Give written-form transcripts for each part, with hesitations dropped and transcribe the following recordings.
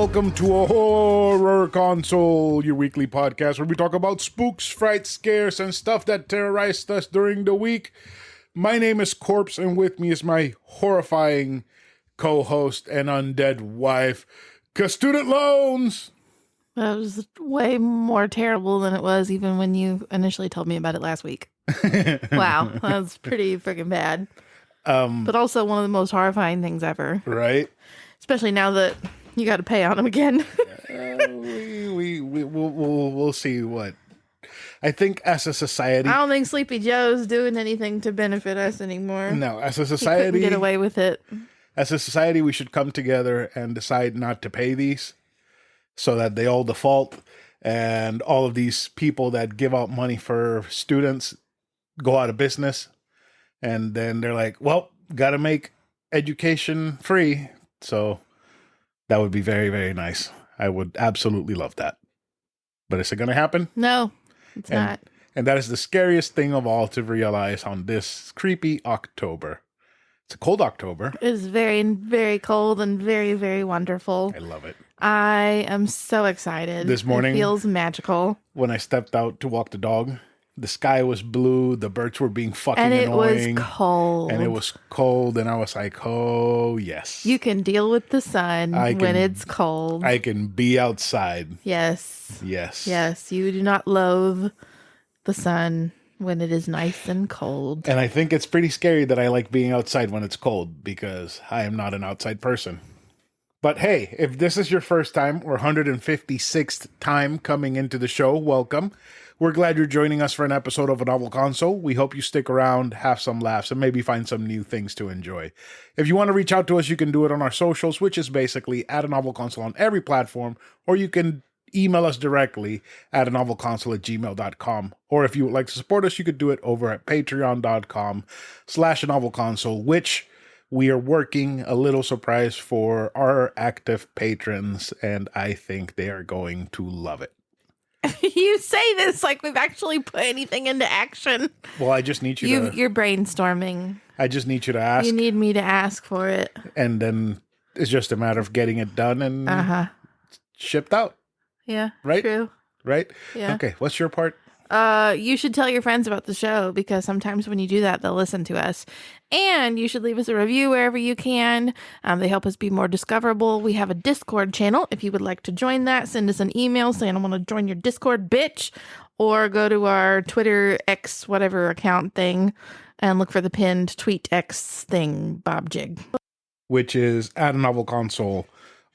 welcome to a horror console, your weekly podcast where we talk about spooks, frights, scares, and stuff that terrorized us during the week. My name is Corpse, and with me is my horrifying co-host and undead wife, Student Loans. That was way more terrible than it was even when you initially told me about it last week. Wow, that was pretty freaking bad. But also one of the most horrifying things ever. Right? Especially now that you got to pay on them again. We'll see what. I think as a society, I don't think Sleepy Joe's doing anything to benefit us anymore. no, as a He society, couldn't get away with it. as a society, we should come together and decide not to pay these so that they all default and all of these people that give out money for students go out of business. And then they're like, well, got to make education free. So that would be very, very nice. I would absolutely love that. But is it going to happen? No, it's not. And that is the scariest thing of all to realize on this creepy October. It's a cold October. It's very, very cold and very, very wonderful. I love it. I am so excited. This morning, it feels magical. When I stepped out to walk the dog, the sky was blue, the birds were being fucking and it annoying. was cold. And it was cold, and I was like, oh, yes. You can deal with the sun when it's cold. I can be outside. Yes. Yes. Yes, you do not loathe the sun when it is nice and cold. And I think it's pretty scary that I like being outside when it's cold because I am not an outside person. But hey, if this is your first time or 156th time coming into the show, welcome. We're glad you're joining us for an episode of A Novel Console. We hope you stick around, have some laughs, and maybe find some new things to enjoy. If you want to reach out to us, you can do it on our socials, which is basically at A Novel Console on every platform, or you can email us directly at anovelconsole@gmail.com. Or if you would like to support us, you could do it over at patreon.com/anovelconsole, which we are working a little surprise for our active patrons, and I think they are going to love it. You say this like we've actually put anything into action. Well, I just need you to... You're brainstorming. I just need you to ask. You need me to ask for it. And then it's just a matter of getting it done and shipped out. Yeah, right? True. Right? Yeah. Okay, what's your part? You should tell your friends about the show because sometimes when you do that, they'll listen to us. And you should leave us a review wherever you can. They help us be more discoverable. We have a Discord channel. If you would like to join that, send us an email saying I want to join your Discord, bitch. Or go to our Twitter X whatever account thing and look for the pinned tweet X thing, Bob Jig. Which is at A Novel Console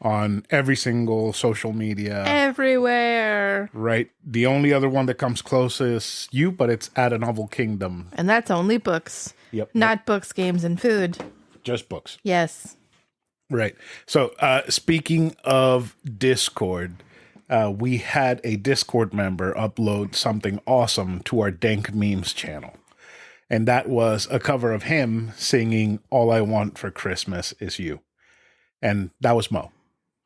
on every single social media. Everywhere. Right. The only other one that comes close is you, but it's at A Novel Kingdom. And that's only books. Yep. Not books, games, and food. Just books. Yes. Right. So speaking of Discord, we had a Discord member upload something awesome to our Dank Memes channel. And that was a cover of him singing All I Want for Christmas Is You. And that was Mo.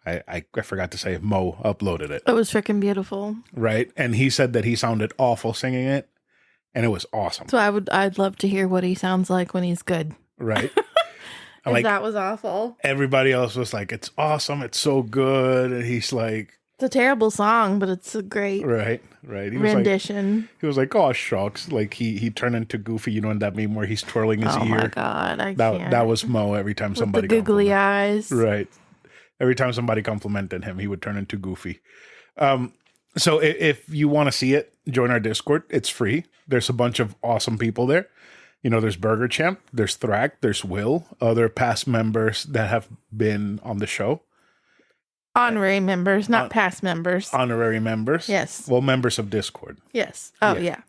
I forgot to say Mo uploaded it. It was freaking beautiful. Right. And he said that he sounded awful singing it. And it was awesome. So I'd love to hear what he sounds like when he's good. Right. Like, that was awful. Everybody else was like, it's awesome. It's so good. And he's like, it's a terrible song, but it's a great He rendition. He was like, oh, shucks. Like he turned into Goofy, in that meme where he's twirling his ear. Oh my God. I can't. That was Mo every time somebody with the googly eyes. Right. Every time somebody complimented him, he would turn into Goofy. So if you want to see it, join our Discord. It's free. There's a bunch of awesome people there. There's Burger Champ, there's Thrak, there's Will, other past members that have been on the show. Honorary members, not past members. Honorary members. Yes. Well, members of Discord. Yes. Oh, yeah.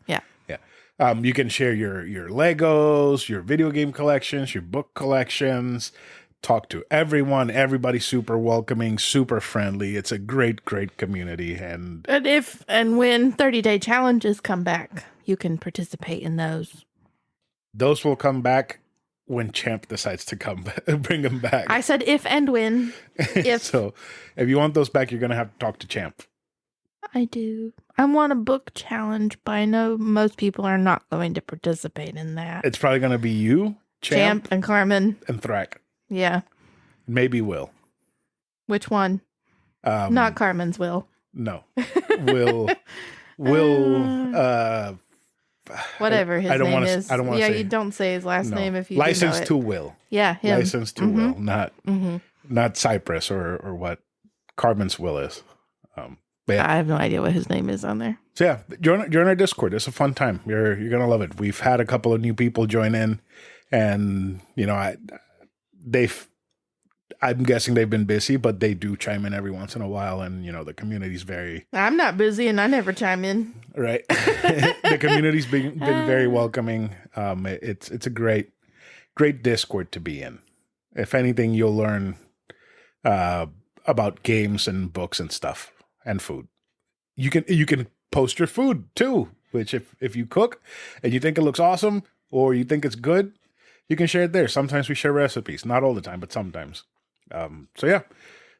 You can share your Legos, your video game collections, your book collections. Talk to everyone. Everybody's super welcoming, super friendly. It's a great, great community. And if and when 30-day challenges come back, you can participate in those. Those will come back when Champ decides to bring them back. I said if and when. If. So if you want those back, you're going to have to talk to Champ. I do. I want a book challenge, but I know most people are not going to participate in that. It's probably going to be you, Champ, and Carmen. And Thrak. Yeah. Maybe Will. Which one? Not Carmen's will. No. Will Whatever his I don't name wanna, is. I don't want to Yeah, say. you don't say his last No. name if you do know License it. to Will. Yeah, him. License to Will, not Cypress or what Carmen's Will is. But yeah. I have no idea what his name is on there. So yeah, join our Discord. It's a fun time. You're gonna love it. We've had a couple of new people join in, and I'm guessing they've been busy, but they do chime in every once in a while, and the community's very I'm not busy and I never chime in. right. The community's been very welcoming. It's a great Discord to be in. If anything, you'll learn about games and books and stuff and food. You can post your food too, which if you cook and you think it looks awesome or you think it's good, you can share it there. Sometimes we share recipes, not all the time, but sometimes. So yeah.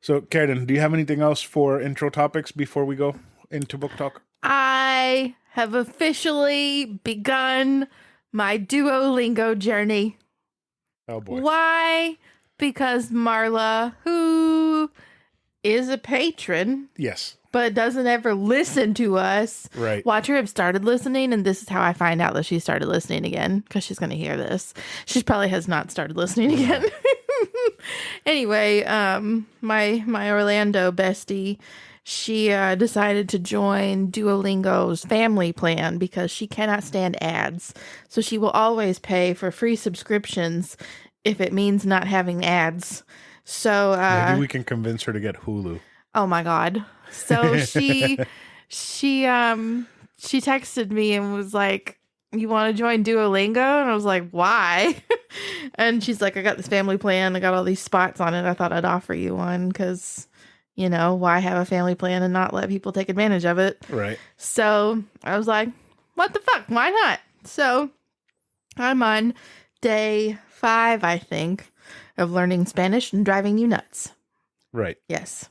So Karen, do you have anything else for intro topics before we go into book talk? I have officially begun my Duolingo journey. Oh boy. Why? Because Marla, who is a patron, Yes. but doesn't ever listen to us. Right. Watch her have started listening, and this is how I find out that she started listening again, because she's going to hear this. She probably has not started listening again. Anyway, my Orlando bestie, she decided to join Duolingo's family plan because she cannot stand ads. So she will always pay for free subscriptions if it means not having ads. So maybe we can convince her to get Hulu. Oh my God. So she texted me and was like, "You want to join Duolingo?" And I was like, "Why?" And she's like, "I got this family plan. I got all these spots on it. I thought I'd offer you one because, why have a family plan and not let people take advantage of it?" Right. So I was like, what the fuck? Why not? So I'm on day 5, I think, of learning Spanish and driving you nuts. Right. Yes.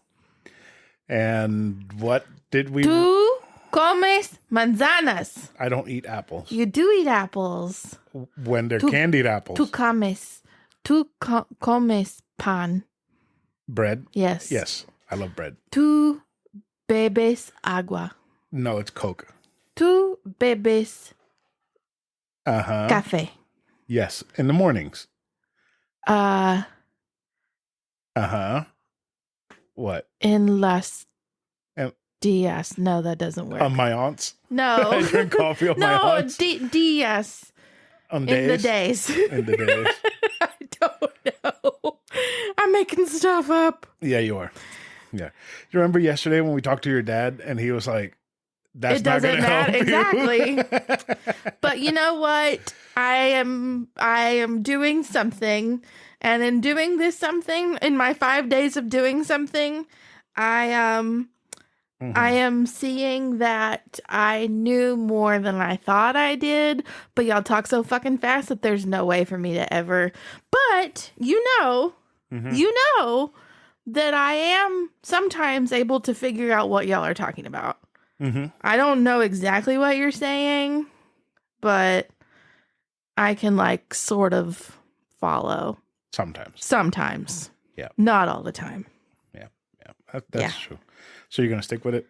And what did we... Tú comes manzanas. I don't eat apples. You do eat apples. When they're candied apples. Tú comes. Tú comes pan. Bread? Yes. Yes. I love bread. Tú bebes agua. No, it's Coke. Tú bebes Uh-huh. café. Yes. In the mornings. Uh-huh. What? En las Um, días. No, that doesn't work. On my aunts? No. I drink coffee on my No, aunts? días. On In days? the days. In the days. I don't know. I'm making stuff up. Yeah, you are. Yeah. You remember yesterday when we talked to your dad and he was like, that's It not doesn't going to help matter. you. Exactly. But you know what? I am doing something, and in doing this something, in my 5 days of doing something, I am seeing that I knew more than I thought I did, but y'all talk so fucking fast that there's no way for me to ever. But you know that I am sometimes able to figure out what y'all are talking about. Mm-hmm. I don't know exactly what you're saying, but I can sort of follow. Sometimes. Yeah. Not all the time. Yeah. That's true. So you're going to stick with it?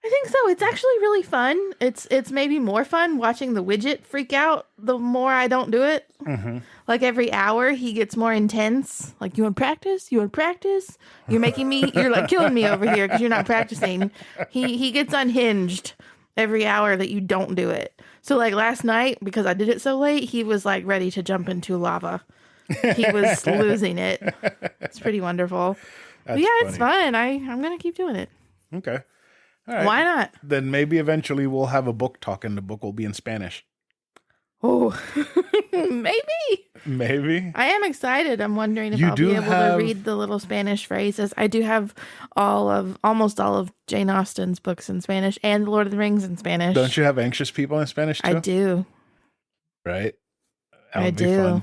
I think so. It's actually really fun. It's maybe more fun watching the widget freak out the more I don't do it. Mm-hmm. Every hour he gets more intense. You want to practice? You want to practice? You're making me, you're killing me over here because you're not practicing. He gets unhinged every hour that you don't do it. So last night, because I did it so late, he was ready to jump into lava. He was losing it. It's pretty wonderful. But yeah, funny. it's fun. I'm going to keep doing it. Okay. All right. Why not? Then maybe eventually we'll have a book talk and the book will be in Spanish. Oh, maybe. Maybe. I am excited. I'm wondering if You I'll do be able have- to read the little Spanish phrases. I do have almost all of Jane Austen's books in Spanish and Lord of the Rings in Spanish. Don't you have anxious people in Spanish too? I do. Right? That I would be do. fun.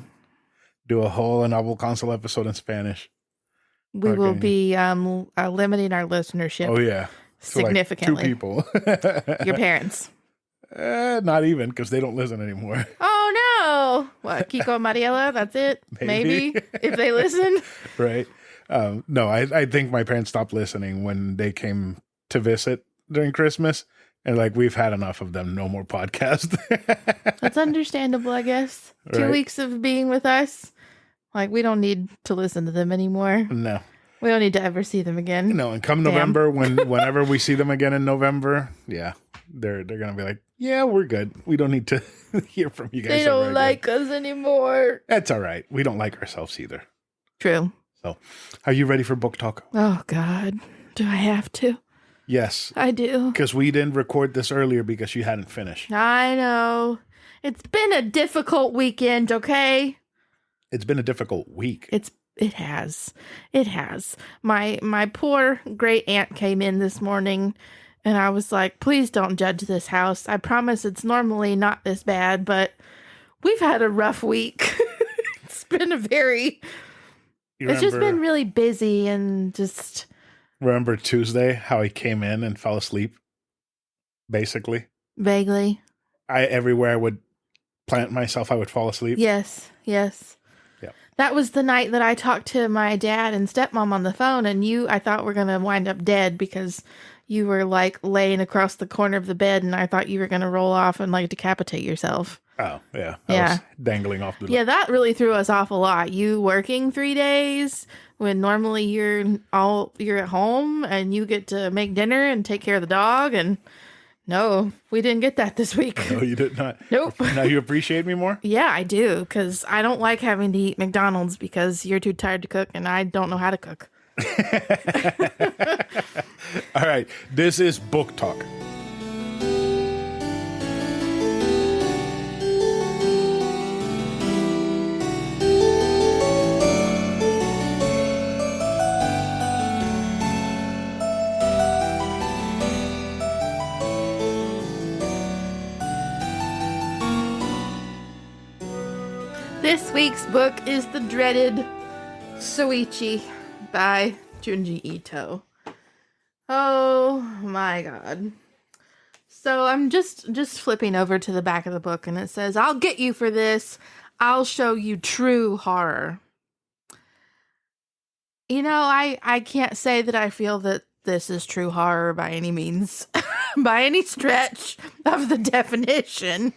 Do a whole anovelconsole episode in Spanish. We will Okay. be limiting our listenership Oh, yeah. So, significantly. 2 people. Your parents. Not even, because they don't listen anymore. Oh, no. What, Kiko and Mariela? That's it? Maybe. Maybe if they listen. Right. No, I think my parents stopped listening when they came to visit during Christmas. And like, we've had enough of them. No more podcast. That's understandable, I guess. 2 Right. weeks of being with us. Like, we don't need to listen to them anymore. No. We don't need to ever see them again. No, and come Damn. November, whenever we see them again in November, yeah, they're gonna be like, yeah, we're good. We don't need to hear from you guys. They don't like us anymore. That's all right. We don't like ourselves either. True. So, are you ready for book talk? Oh, God. Do I have to? Yes. I do. Because we didn't record this earlier because you hadn't finished. I know. It's been a difficult weekend, okay? It's been a difficult week. It has. It has. My poor great aunt came in this morning and I was like, please don't judge this house. I promise it's normally not this bad, but we've had a rough week. It's been it's just been really busy and just. Remember Tuesday, how I came in and fell asleep? Basically. Vaguely. Everywhere I would plant myself, I would fall asleep. Yes. Yeah. That was the night that I talked to my dad and stepmom on the phone, and I thought were going to wind up dead because you were like laying across the corner of the bed, and I thought you were going to roll off and like decapitate yourself. Oh, yeah. I was dangling off the Yeah, that really threw us off a lot. You working 3 days when normally you're at home and you get to make dinner and take care of the dog, and no, we didn't get that this week. No, you did not. Nope. Now you appreciate me more? Yeah, I do, because I don't like having to eat McDonald's because you're too tired to cook and I don't know how to cook. All right, this is Book Talk. This week's book is the dreaded Soichi by Junji Ito. Oh my god. So I'm just flipping over to the back of the book and it says, I'll get you for this. I'll show you true horror. You know, I can't say that I feel that this is true horror by any means, by any stretch of the definition.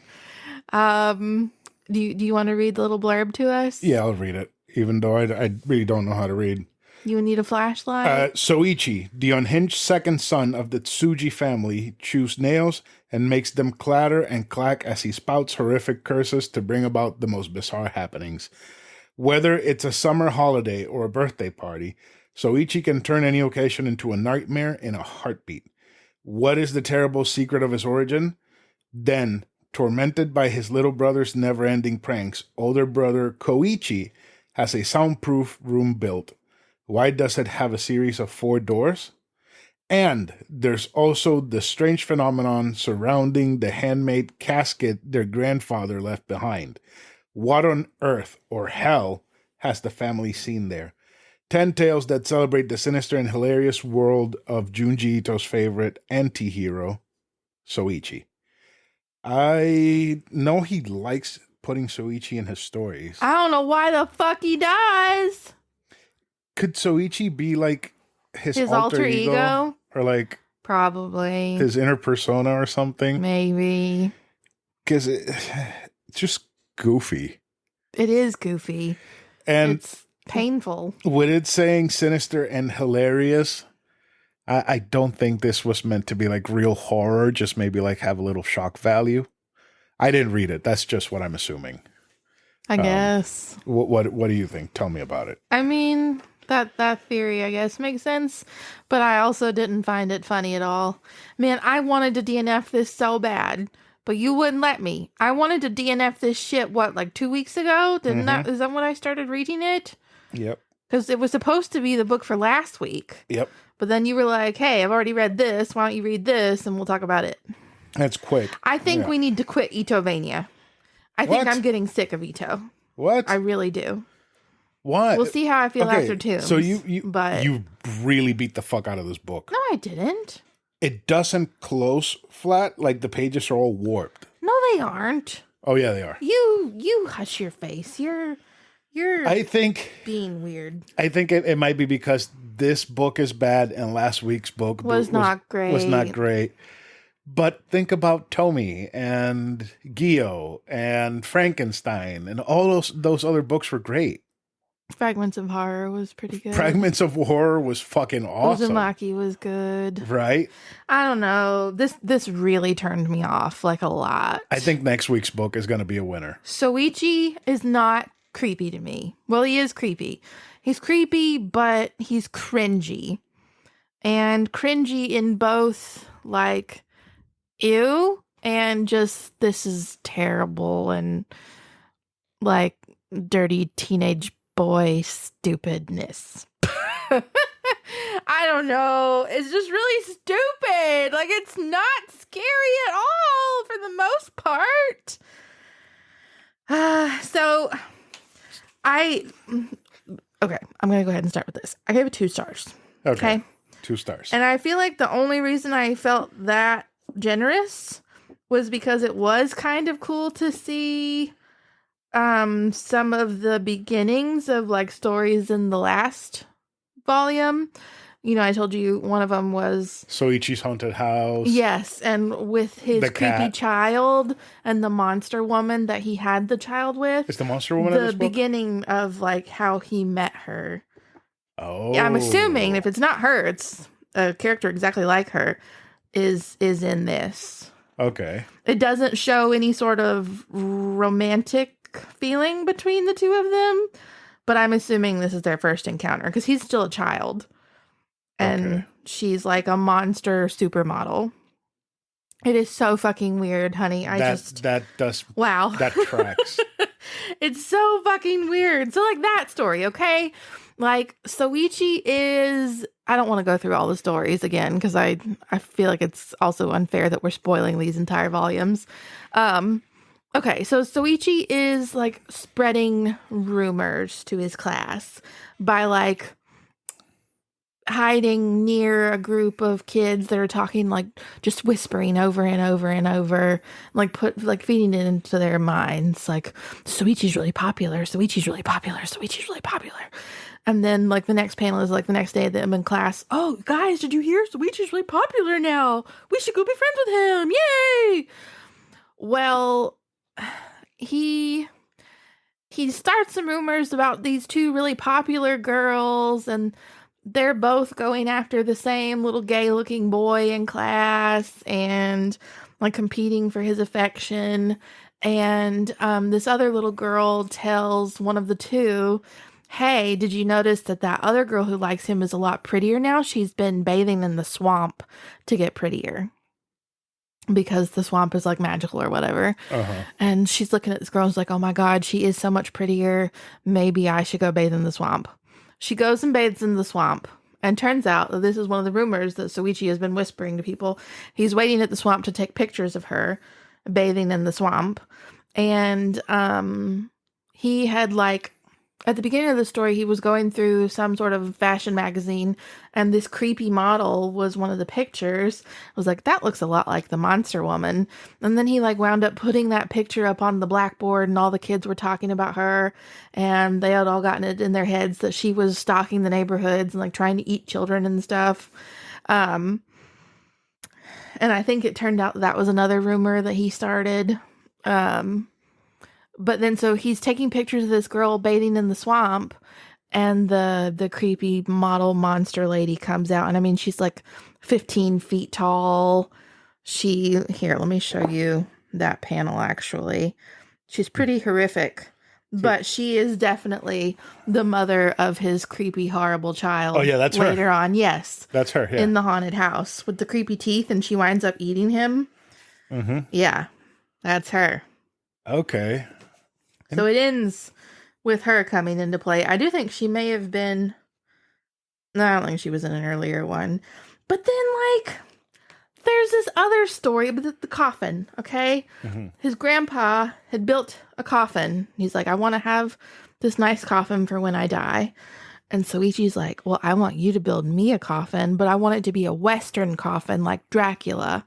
Do you want to read the little blurb to us? Yeah, I'll read it, even though I really don't know how to read. You need a flashlight? Soichi, the unhinged second son of the Tsuji family, chews nails and makes them clatter and clack as he spouts horrific curses to bring about the most bizarre happenings. Whether it's a summer holiday or a birthday party, Soichi can turn any occasion into a nightmare in a heartbeat. What is the terrible secret of his origin? Then, tormented by his little brother's never-ending pranks, older brother Koichi has a soundproof room built. Why does it have a series of 4 doors? And there's also the strange phenomenon surrounding the handmade casket their grandfather left behind. What on earth or hell has the family seen there? 10 tales that celebrate the sinister and hilarious world of Junji Ito's favorite anti-hero, Soichi. I know he likes putting Soichi in his stories. I don't know why the fuck he does. Could Soichi be like his alter ego? Or like probably his inner persona or something? Maybe. Because it's just goofy. It is goofy. And it's painful. With it saying sinister and hilarious, I don't think this was meant to be like real horror, just maybe like have a little shock value. I didn't read it. That's just what I'm assuming. I guess. What do you think? Tell me about it. I mean, that theory, I guess, makes sense, but I also didn't find it funny at all. Man, I wanted to DNF this so bad, but you wouldn't let me. I wanted to DNF this shit, like 2 weeks ago? Is that when I started reading it? Yep. Because it was supposed to be the book for last week. Yep. But then you were like, hey, I've already read this. Why don't you read this and we'll talk about it? That's quick. I think we need to quit Itovania. I think I'm getting sick of Ito. What? I really do. What? We'll see how I feel after Tombs. So you really beat the fuck out of this book. No, I didn't. It doesn't close flat. Like the pages are all warped. No, they aren't. Oh yeah, they are. You hush your face. You're You're I think being weird. it might be because this book is bad and last week's book Was not great. Was not great. But think about Tommy and Gio and Frankenstein and all those other books were great. Fragments of Horror was pretty good. Fragments of Horror was fucking awesome. Uzumaki was good. Right? I don't know. This really turned me off like a lot. I think next week's book is going to be a winner. Soichi is not creepy to me. Well, he is creepy. He's creepy, but he's cringy. And cringy in both like ew and just this is terrible and like dirty teenage boy stupidness. I don't know. It's just really stupid. Like, it's not scary at all for the most part. Okay, I'm going to go ahead and start with this. I gave it 2 stars. Okay. 2 stars. And I feel like the only reason I felt that generous was because it was kind of cool to see some of the beginnings of like stories in the last volume. You know, I told you one of them was Soichi's haunted house. Yes, and with his creepy child and the monster woman that he had the child with. Is the monster woman in this book? The beginning of like how he met her. Oh. Yeah, I'm assuming if it's not her, it's a character exactly like her is in this. Okay. It doesn't show any sort of romantic feeling between the two of them, but I'm assuming this is their first encounter because he's still a child and she's like a monster supermodel. It is so fucking weird, honey. That tracks. It's so fucking weird. So like that story, okay? Like Soichi is, I don't want to go through all the stories again because I feel like it's also unfair that we're spoiling these entire volumes. Okay, so Soichi is like spreading rumors to his class by like hiding near a group of kids that are talking like just whispering over and over and over, like feeding it into their minds like Soichi's really popular, Soichi's really popular, Soichi's really popular. And then like the next panel is like the next day that I'm in class. Oh, guys, did you hear? Soichi's really popular now. We should go be friends with him. Yay! Well, he starts some rumors about these 2 really popular girls, and they're both going after the same little gay-looking boy in class and like competing for his affection. And this other little girl tells one of the 2, hey, did you notice that other girl who likes him is a lot prettier now? She's been bathing in the swamp to get prettier because the swamp is like magical or whatever. Uh-huh. And she's looking at this girl and is like, oh my God, she is so much prettier. Maybe I should go bathe in the swamp. She goes and bathes in the swamp. And turns out that this is one of the rumors that Soichi has been whispering to people. He's waiting at the swamp to take pictures of her bathing in the swamp. And he had like, at the beginning of the story, he was going through some sort of fashion magazine, and this creepy model was one of the pictures. I was like, that looks a lot like the monster woman. And then he like wound up putting that picture up on the blackboard, and all the kids were talking about her, and they had all gotten it in their heads that she was stalking the neighborhoods and like trying to eat children and stuff. And I think it turned out that was another rumor that he started. But then so he's taking pictures of this girl bathing in the swamp, and the creepy model monster lady comes out. And I mean, she's like 15 feet tall. Here, let me show you that panel actually. She's pretty horrific, but she is definitely the mother of his creepy, horrible child. Oh yeah, that's her. Later on, yes. That's her, yeah. In the haunted house with the creepy teeth, and she winds up eating him. Mm-hmm. Yeah, that's her. Okay. So it ends with her coming into play. I do think she may have been... No, I don't think she was in an earlier one. But then, like, there's this other story, but the coffin, okay? Mm-hmm. His grandpa had built a coffin. He's like, I want to have this nice coffin for when I die. And Soichi's like, well, I want you to build me a coffin, but I want it to be a Western coffin like Dracula,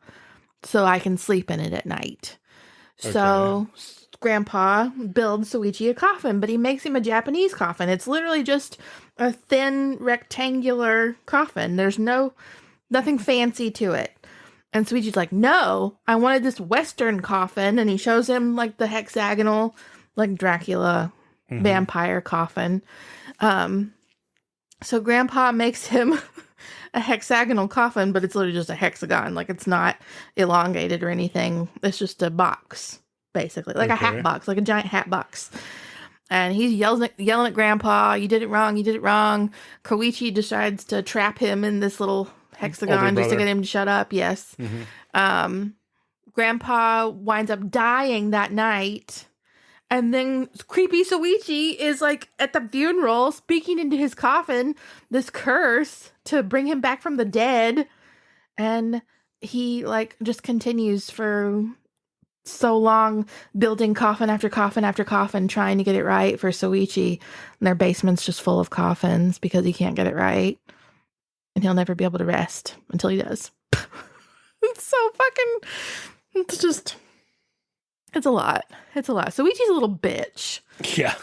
so I can sleep in it at night. So Grandpa builds Soichi a coffin, but he makes him a Japanese coffin. It's literally just a thin rectangular coffin. There's nothing fancy to it. And Soichi's like, no, I wanted this Western coffin. And he shows him like the hexagonal, like Dracula vampire coffin. So Grandpa makes him a hexagonal coffin, but it's literally just a hexagon. Like, it's not elongated or anything. It's just a box, basically. Like a hat box, like a giant hat box. And he's yelling at Grandpa, you did it wrong, you did it wrong. Koichi decides to trap him in this little hexagon just to get him to shut up. Yes. Grandpa winds up dying that night. And then creepy Soichi is like at the funeral speaking into his coffin this curse to bring him back from the dead. And he like just continues for so long building coffin after coffin after coffin, trying to get it right for Soichi. And their basement's just full of coffins because he can't get it right. And he'll never be able to rest until he does. It's so fucking... It's a lot. It's a lot. Soichi's a little bitch. Yeah.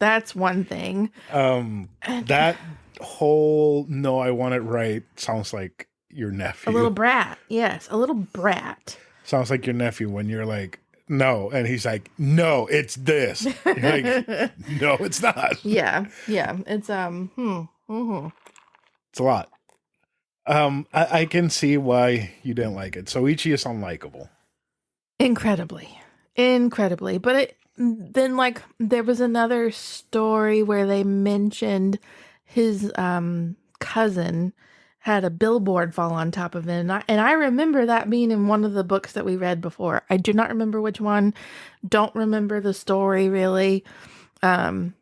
That's one thing. That whole "no, I want it right" sounds like your nephew. A little brat. Yes, a little brat. Sounds like your nephew when you're like, no, and he's like, no, it's this. You're like, no, it's not. Yeah. It's It's a lot. I can see why you didn't like it. Soichi is unlikable. Incredibly. But then, like, there was another story where they mentioned his cousin had a billboard fall on top of it. And I remember that being in one of the books that we read before. I do not remember which one. Don't remember the story, really. And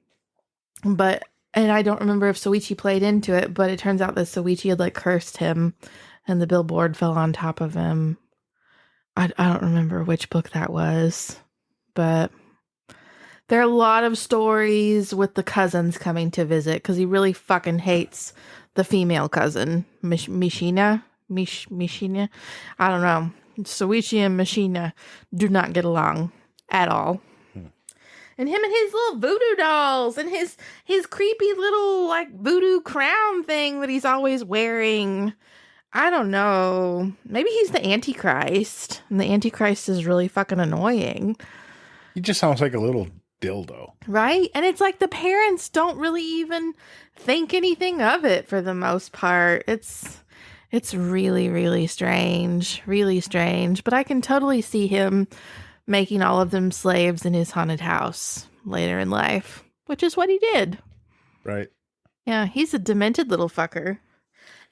I don't remember if Soichi played into it, but it turns out that Soichi had, like, cursed him and the billboard fell on top of him. I don't remember which book that was, but there are a lot of stories with the cousins coming to visit because he really fucking hates the female cousin, Mishina. I don't know. Soichi and Mishina do not get along at all. And him and his little voodoo dolls and his creepy little like voodoo crown thing that he's always wearing. I don't know. Maybe he's the Antichrist. And the Antichrist is really fucking annoying. He just sounds like a little dildo. Right? And it's like the parents don't really even think anything of it for the most part. It's really, really strange. Really strange. But I can totally see him making all of them slaves in his haunted house later in life, which is what he did. Right. Yeah, he's a demented little fucker.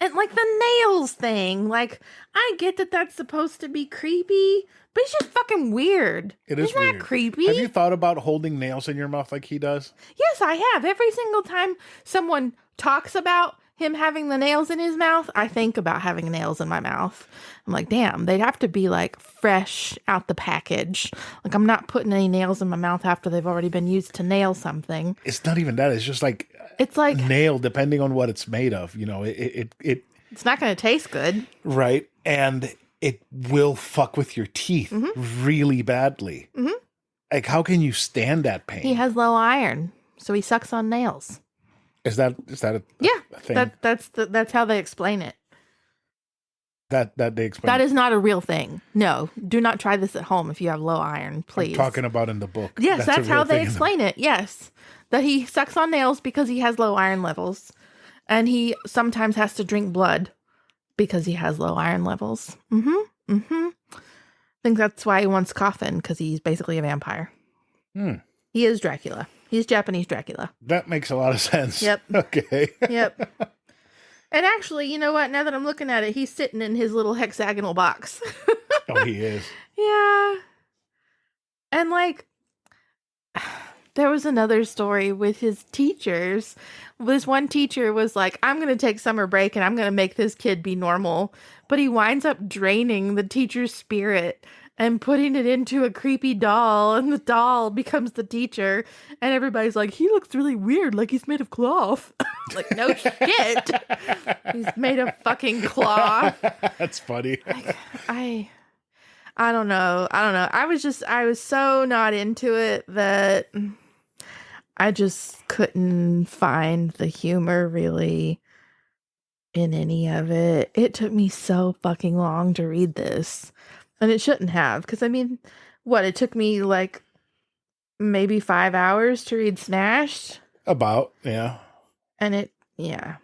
And like the nails thing, like I get that that's supposed to be creepy, but it's just fucking weird. It is weird. Not creepy. Have you thought about holding nails in your mouth like he does? Yes, I have. Every single time someone talks about him having the nails in his mouth, I think about having nails in my mouth. I'm like, damn, they'd have to be like fresh out the package. Like I'm not putting any nails in my mouth after they've already been used to nail something. It's not even that. It's just like it's like nail, depending on what it's made of. You know, it's not going to taste good, right? And it will fuck with your teeth really badly. Mm-hmm. Like, how can you stand that pain? He has low iron, so he sucks on nails. Is that a thing? That's how they explain it. That they explain. That is not a real thing. No, do not try this at home if you have low iron, please. I'm talking about in the book. Yes, that's how they explain it. Yes, that he sucks on nails because he has low iron levels, and he sometimes has to drink blood because he has low iron levels. I think that's why he wants coffin, because he's basically a vampire. He is Dracula. He's Japanese Dracula. That makes a lot of sense. Yep. Okay. Yep. And actually, you know what? Now that I'm looking at it, he's sitting in his little hexagonal box. Oh, he is. Yeah. And like, there was another story with his teachers. This one teacher was like, I'm going to take summer break and I'm going to make this kid be normal. But he winds up draining the teacher's spirit and putting it into a creepy doll, and the doll becomes the teacher, and everybody's like, he looks really weird, like he's made of cloth. Like, no shit. He's made of fucking cloth. That's funny. Like, I I don't know. I was so not into it that I just couldn't find the humor really in any of it. It took me so fucking long to read this. And it shouldn't have, because I mean, what, it took me like maybe 5 hours to read Smashed? About, yeah. And yeah.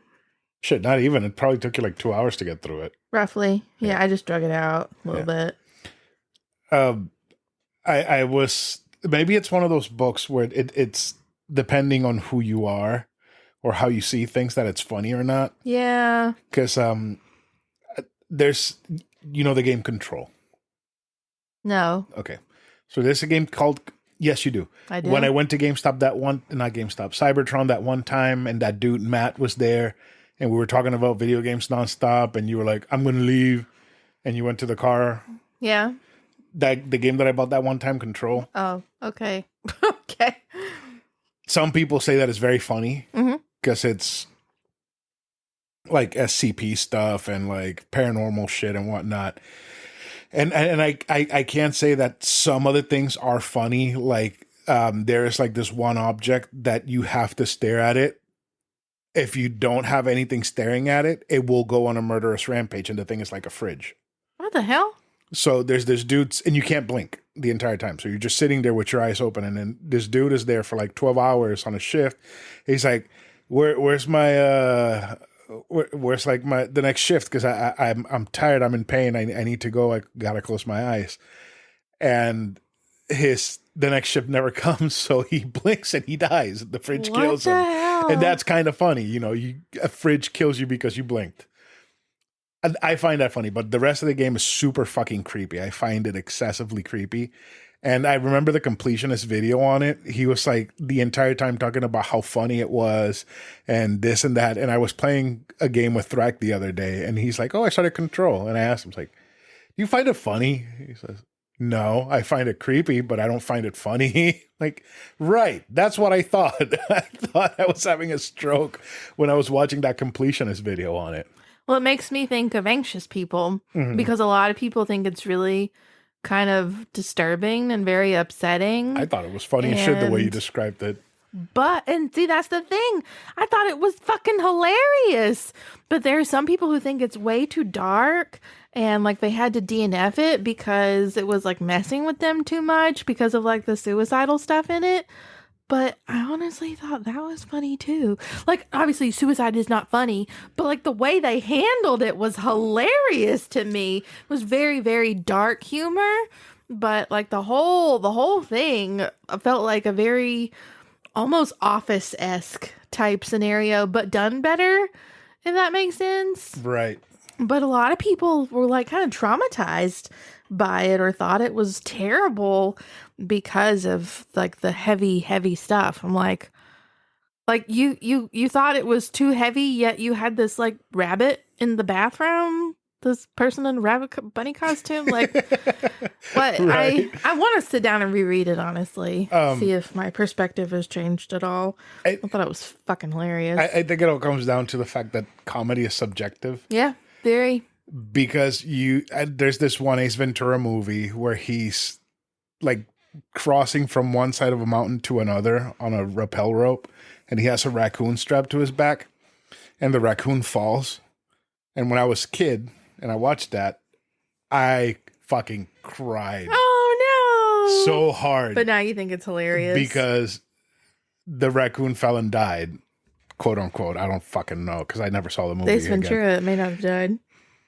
Shit, not even. It probably took you like 2 hours to get through it. Roughly. Yeah, I just drug it out a little bit. I was, maybe it's one of those books where it's depending on who you are or how you see things that it's funny or not. Yeah. Because there's, the game Control. No. Okay. So there's a game called, yes, you do. I do. When I went to GameStop not GameStop, Cybertron that one time, and that dude, Matt, was there, and we were talking about video games nonstop, and you were like, I'm going to leave, and you went to the car. Yeah. The game that I bought that one time, Control. Oh, okay. Okay. Some people say that it's very funny because it's like SCP stuff and like paranormal shit and whatnot. And I can't say that some other things are funny. Like there is like this one object that you have to stare at it. If you don't have anything staring at it, it will go on a murderous rampage, and the thing is like a fridge. What the hell? So there's this dude, and you can't blink the entire time. So you're just sitting there with your eyes open, and then this dude is there for like 12 hours on a shift. He's like, where's my where's like the next shift? Because I'm tired, I'm in pain, I need to go, I gotta close my eyes. And the next shift never comes, so he blinks and he dies. The fridge kills him. Hell? And that's kind of funny, a fridge kills you because you blinked. I find that funny, but the rest of the game is super fucking creepy. I find it excessively creepy. And I remember the completionist video on it. He was like the entire time talking about how funny it was and this and that. And I was playing a game with Thrak the other day, and he's like, oh, I started Control. And I asked him, like, do you find it funny? He says, no, I find it creepy, but I don't find it funny. Like, right. That's what I thought. I thought I was having a stroke when I was watching that completionist video on it. Well, it makes me think of Anxious People because a lot of people think it's really kind of disturbing and very upsetting. I thought it was funny as shit the way you described it. And see, that's the thing. I thought it was fucking hilarious. But there are some people who think it's way too dark and like they had to DNF it because it was like messing with them too much because of like the suicidal stuff in it. But I honestly thought that was funny too. Like, obviously, suicide is not funny, but like the way they handled it was hilarious to me. It was very, very dark humor, but like the whole thing felt like a very almost Office-esque type scenario, but done better, if that makes sense. Right. But a lot of people were like kind of traumatized by it or thought it was terrible because of like the heavy stuff. I'm like you thought it was too heavy, yet you had this like rabbit in the bathroom, this person in a rabbit bunny costume. Like, what? Right. I want to sit down and reread it, honestly, see if my perspective has changed at all. I thought it was fucking hilarious. I think it all comes down to the fact that comedy is subjective. Yeah, very. Because there's this one Ace Ventura movie where he's like crossing from one side of a mountain to another on a rappel rope, and he has a raccoon strapped to his back, and the raccoon falls. And when I was a kid and I watched that, I fucking cried. Oh no. So hard. But now you think it's hilarious. Because the raccoon fell and died, quote unquote. I don't fucking know because I never saw the movie. Ace Ventura may not have died.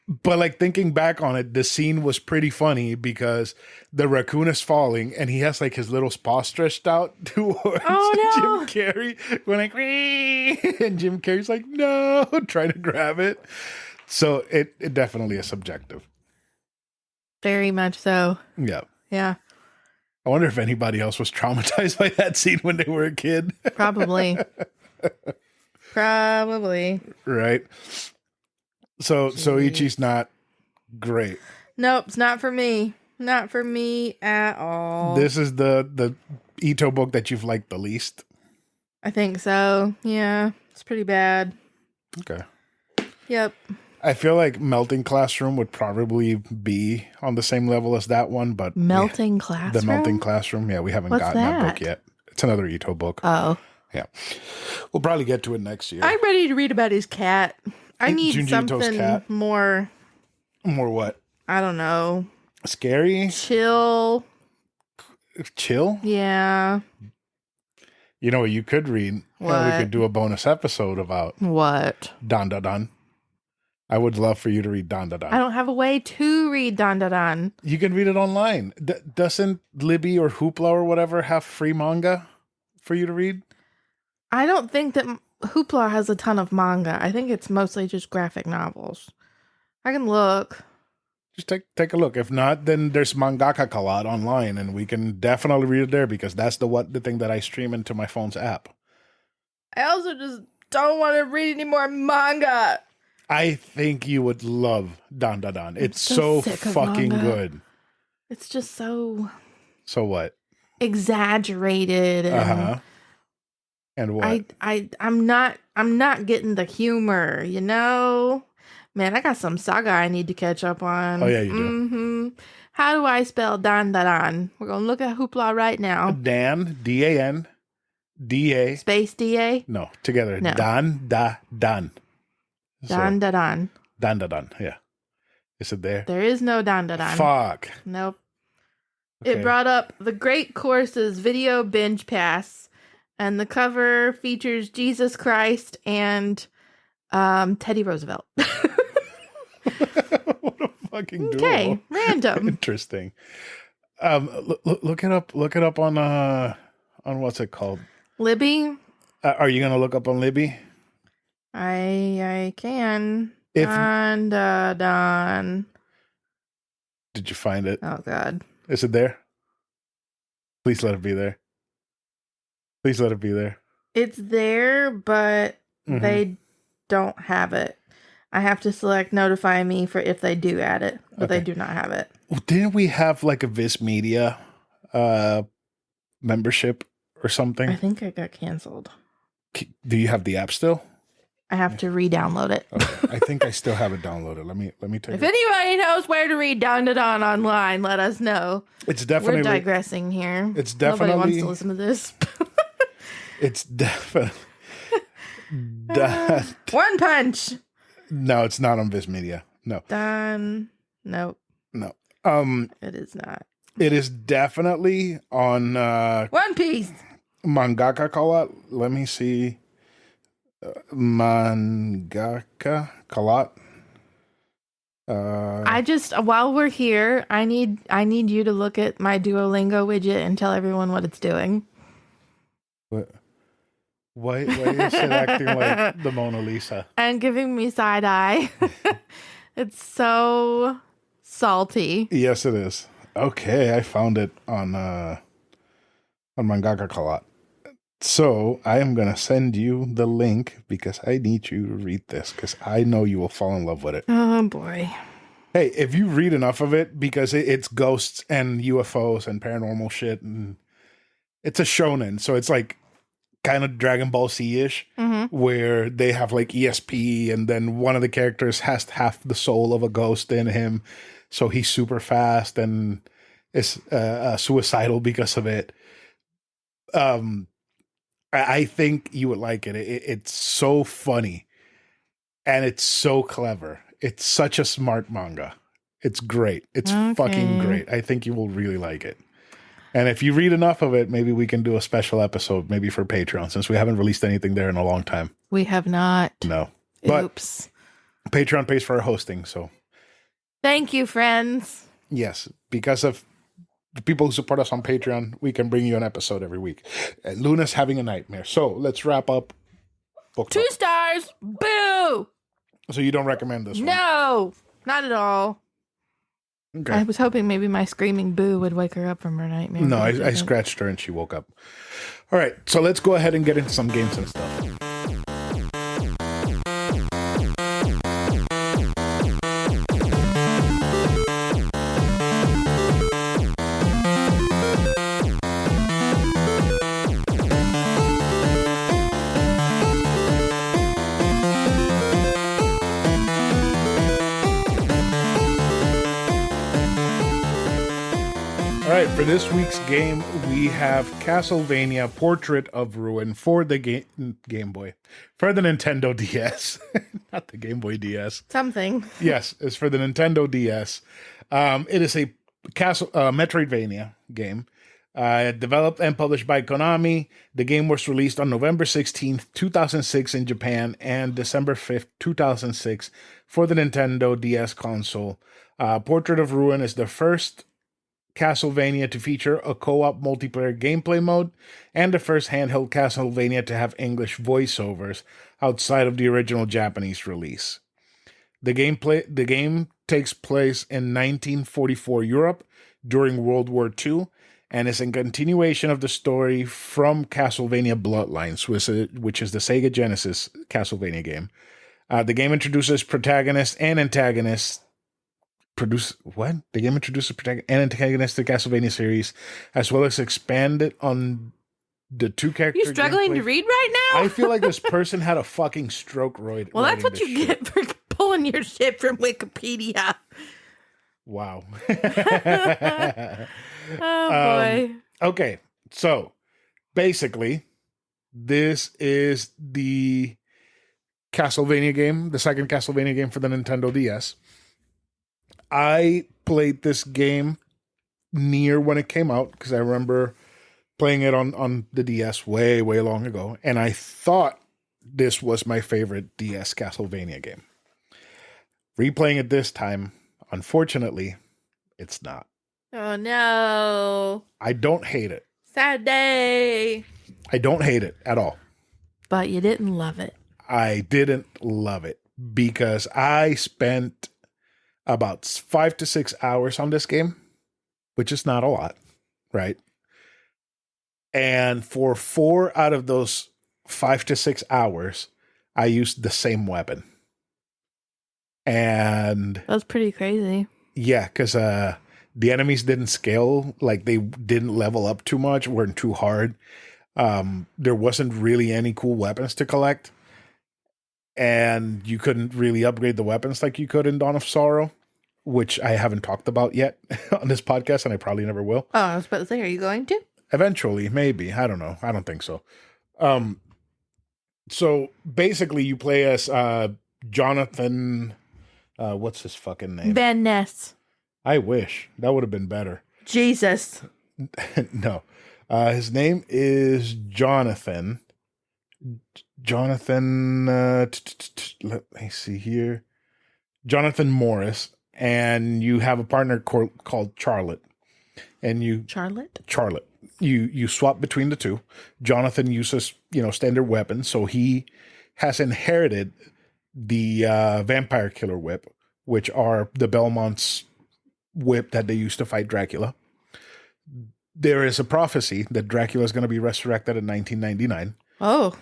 But like thinking back on it, the scene was pretty funny because the raccoon is falling and he has like his little paw stretched out towards Jim Carrey. Going like, wee! And Jim Carrey's like, no, trying to grab it. So it definitely is subjective. Very much so. Yeah. Yeah. I wonder if anybody else was traumatized by that scene when they were a kid. Probably. Probably. Right. So Soichi's not great. Nope, it's not for me. Not for me at all. This is the Ito book that you've liked the least? I think so. Yeah, it's pretty bad. Okay. Yep. I feel like Melting Classroom would probably be on the same level as that one, but Melting Classroom? The Melting Classroom, yeah, we haven't What's gotten that book that? yet. It's another Ito book. Oh. Yeah. We'll probably get to it next year. I'm ready to read about his cat. I need Junji Ito's something cat? more, More what? I don't know, Scary? chill. Chill? Yeah. You know what you could read? What? We could do a bonus episode about What? Dan Da Dan. I would love for you to read Dan Da I Dan. don't have a way to read Dan Da Dan. You can read it online. Doesn't Libby or Hoopla or whatever have free manga for you to read? I don't think that Hoopla has a ton of manga. I think it's mostly just graphic novels. I can look. Just take a look. If not, then there's Mangaka Kalat online, and we can definitely read it there because that's the thing that I stream into my phone's app. I also just don't want to read any more manga. I think you would love Dan Da Dan. It's so so sick of fucking manga. good. It's just so So what? exaggerated and And what? I'm not getting the humor, you know? Man, I got some saga I need to catch up on. Oh, yeah, you do. Mm-hmm. How do I spell Dan Da Dan? We're gonna look at Hoopla right now. Dan, Dan, Da. Space DA? No, together. No. Dan Da Dan. Dan Da Dan. Dan Da Dan. Yeah. Is it there? There is no Dan Da Dan. Fuck. Nope. Okay. It brought up the Great Courses Video Binge Pass, and the cover features Jesus Christ and Teddy Roosevelt. What a fucking duo. Okay, random. Interesting. Look it up. Look it up on what's it called? Libby, Are you gonna look up on Libby? I can. If Don. did you find it? Oh God, Is it there? Please let it be there. Please let it be there. it's there, but Mhm. they don't have it. I have to select notify me for if they do add it, but they Okay. do not have it. Didn't we have like a Viz Media membership or something? I think it got canceled. Do you have the app still? I have to re-download it. Okay. I think I still have it downloaded. Let me take If it. anybody knows where to read Don to Don online, let us know. It's We're definitely digressing here. It's Nobody wants definitely- to listen to this. it's definitely One Punch. No, it's not on Viz Media. No. Don. Nope, No. it is not. It is definitely on One Piece. Mangaka Kalat. Let me see. Mangaka Kalat. I just while we're here, I need you to look at my Duolingo widget and tell everyone what it's doing. Why is it acting like the Mona Lisa? And giving me side eye. It's so salty. Yes, it is. Okay, I found it on Mangaka Kalat. So I am gonna send you the link because I need you to read this because I know you will fall in love with it. Oh boy. Hey, if you read enough of it, because it's ghosts and UFOs and paranormal shit, and it's a shonen, so it's like kind of Dragon Ball C-ish, where they have like ESP, and then one of the characters has half the soul of a ghost in him, so he's super fast and is suicidal because of it. I think you would like it. It's so funny, and it's so clever. It's such a smart manga. It's great. It's fucking great. I think you will really like it. And if you read enough of it, maybe we can do a special episode, maybe for Patreon, since we haven't released anything there in a long time. We have not. No. But Oops. Patreon pays for our hosting, so Thank you, friends. yes, because of the people who support us on Patreon, we can bring you an episode every week. And Luna's having a nightmare. So let's wrap up. Book 2 talk. stars. Boo. So you don't recommend this one? No, not at all. Okay. I was hoping maybe my screaming boo would wake her up from her nightmare. No, but it I didn't. scratched her and she woke up. All right, so let's go ahead and get into some games and stuff. right, for this week's game, we have Castlevania Portrait of Ruin for the Game Boy. For the Nintendo DS. Not the Game Boy DS. Something. Yes, it's for the Nintendo DS. It is a Metroidvania game. Developed and published by Konami. The game was released on November 16th, 2006 in Japan and December 5th, 2006 for the Nintendo DS console. Portrait of Ruin is the first Castlevania to feature a co-op multiplayer gameplay mode and the first handheld Castlevania to have English voiceovers outside of the original Japanese release. The game takes place in 1944 Europe during World War II and is a continuation of the story from Castlevania Bloodlines, which is the Sega Genesis Castlevania game. The game introduces protagonists and antagonists. The game introduces protagonist and antagonist to the Castlevania series, as well as expanded on the two characters. You struggling to read right now? I feel like this person had a fucking stroke. Well, that's what you get for pulling your shit from Wikipedia. Wow. Oh boy. Okay, so basically, this is the Castlevania game, the second Castlevania game for the Nintendo DS. I played this game near when it came out because I remember playing it on the DS way, way long ago. And I thought this was my favorite DS Castlevania game. Replaying it this time, unfortunately, it's not. Oh no. I don't hate it. Sad day. I don't hate it at all. But you didn't love it. I didn't love it because I spent about 5 to 6 hours on this game, which is not a lot, right? And for 4 out of those 5 to 6 hours, I used the same weapon. And that's pretty crazy. Yeah, because the enemies didn't scale, like they didn't level up too much, weren't too hard. There wasn't really any cool weapons to collect. And you couldn't really upgrade the weapons like you could in Dawn of Sorrow, which I haven't talked about yet on this podcast, and I probably never will. Oh, I was about to say, are you going to? Eventually, maybe. I don't know. I don't think so. So basically, you play as Jonathan. What's his fucking name? Van Ness. I wish. That would have been better. Jesus. No. His name is Jonathan. Let me see here. Jonathan Morris. And you have a partner called Charlotte. And Charlotte. You swap between the two. Jonathan uses, standard weapons. So he has inherited the vampire killer whip, which are the Belmont's whip that they used to fight Dracula. There is a prophecy that Dracula is going to be resurrected in 1999. Oh.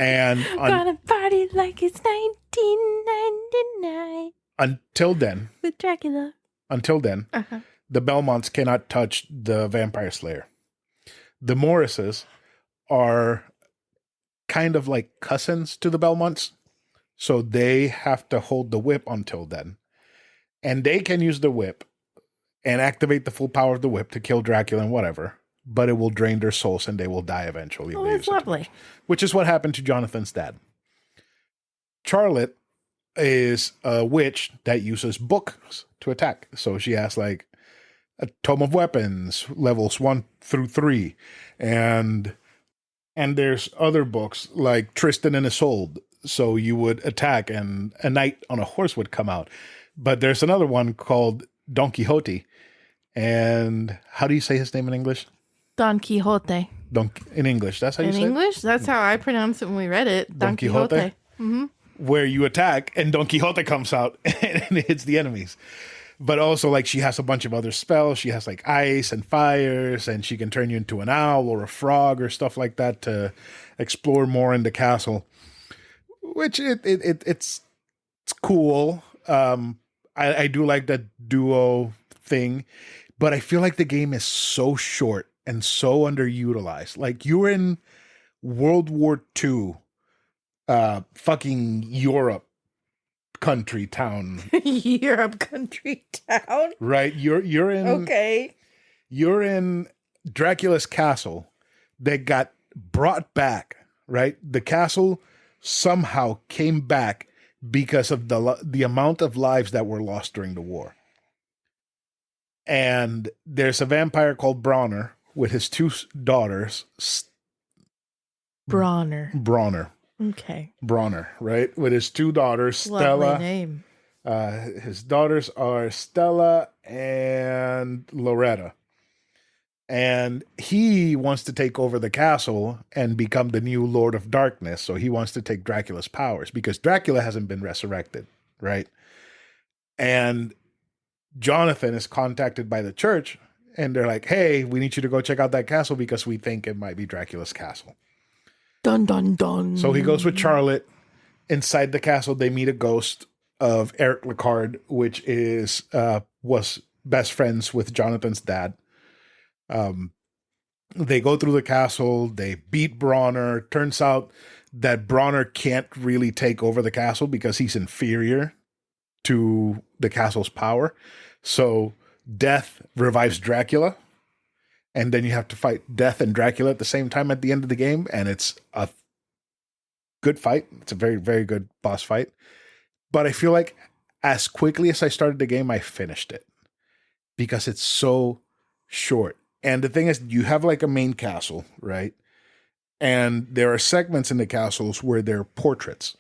And gonna party like it's 1999. Until then. With Dracula. Until then, the Belmonts cannot touch the Vampire Slayer. The Morrises are kind of like cousins to the Belmonts. So they have to hold the whip until then. And they can use the whip and activate the full power of the whip to kill Dracula and whatever. But it will drain their souls and they will die eventually. Oh, that's lovely. Which is what happened to Jonathan's dad. Charlotte is a witch that uses books to attack. So she has like a tome of weapons, levels 1 through 3. And there's other books like Tristan and Isolde. So you would attack and a knight on a horse would come out. But there's another one called Don Quixote. And how do you say his name in English? Don Quixote. In English, that's how you say it? In English? That's how I pronounce it when we read it. Don Quixote. Mm-hmm. Where you attack and Don Quixote comes out and hits the enemies. But also, like, she has a bunch of other spells. She has, like, ice and fires, and she can turn you into an owl or a frog or stuff like that to explore more in the castle. Which it's cool. I do like that duo thing, but I feel like the game is so short and so underutilized. Like, you're in World War II, fucking Europe country town. Europe country town? Right. You're in. Okay. You're in Dracula's castle that got brought back, right? The castle somehow came back because of the amount of lives that were lost during the war. And there's a vampire called Bronner with his two daughters. Bronner. Bronner. Okay. Bronner, right? With his two daughters, Lovely Stella. name. His daughters are Stella and Loretta. And he wants to take over the castle and become the new Lord of Darkness. So he wants to take Dracula's powers because Dracula hasn't been resurrected, right? And Jonathan is contacted by the church and they're like, hey, we need you to go check out that castle because we think it might be Dracula's castle. Dun, dun, dun. So he goes with Charlotte. Inside the castle, they meet a ghost of Eric Lecard, which was best friends with Jonathan's dad. They go through the castle. They beat Bronner. Turns out that Bronner can't really take over the castle because he's inferior to the castle's power. So Death revives Dracula. And then you have to fight Death and Dracula at the same time at the end of the game. And it's a good fight. It's a very, very good boss fight. But I feel like as quickly as I started the game, I finished it because it's so short. And the thing is, you have like a main castle, right? And there are segments in the castles where there are portraits.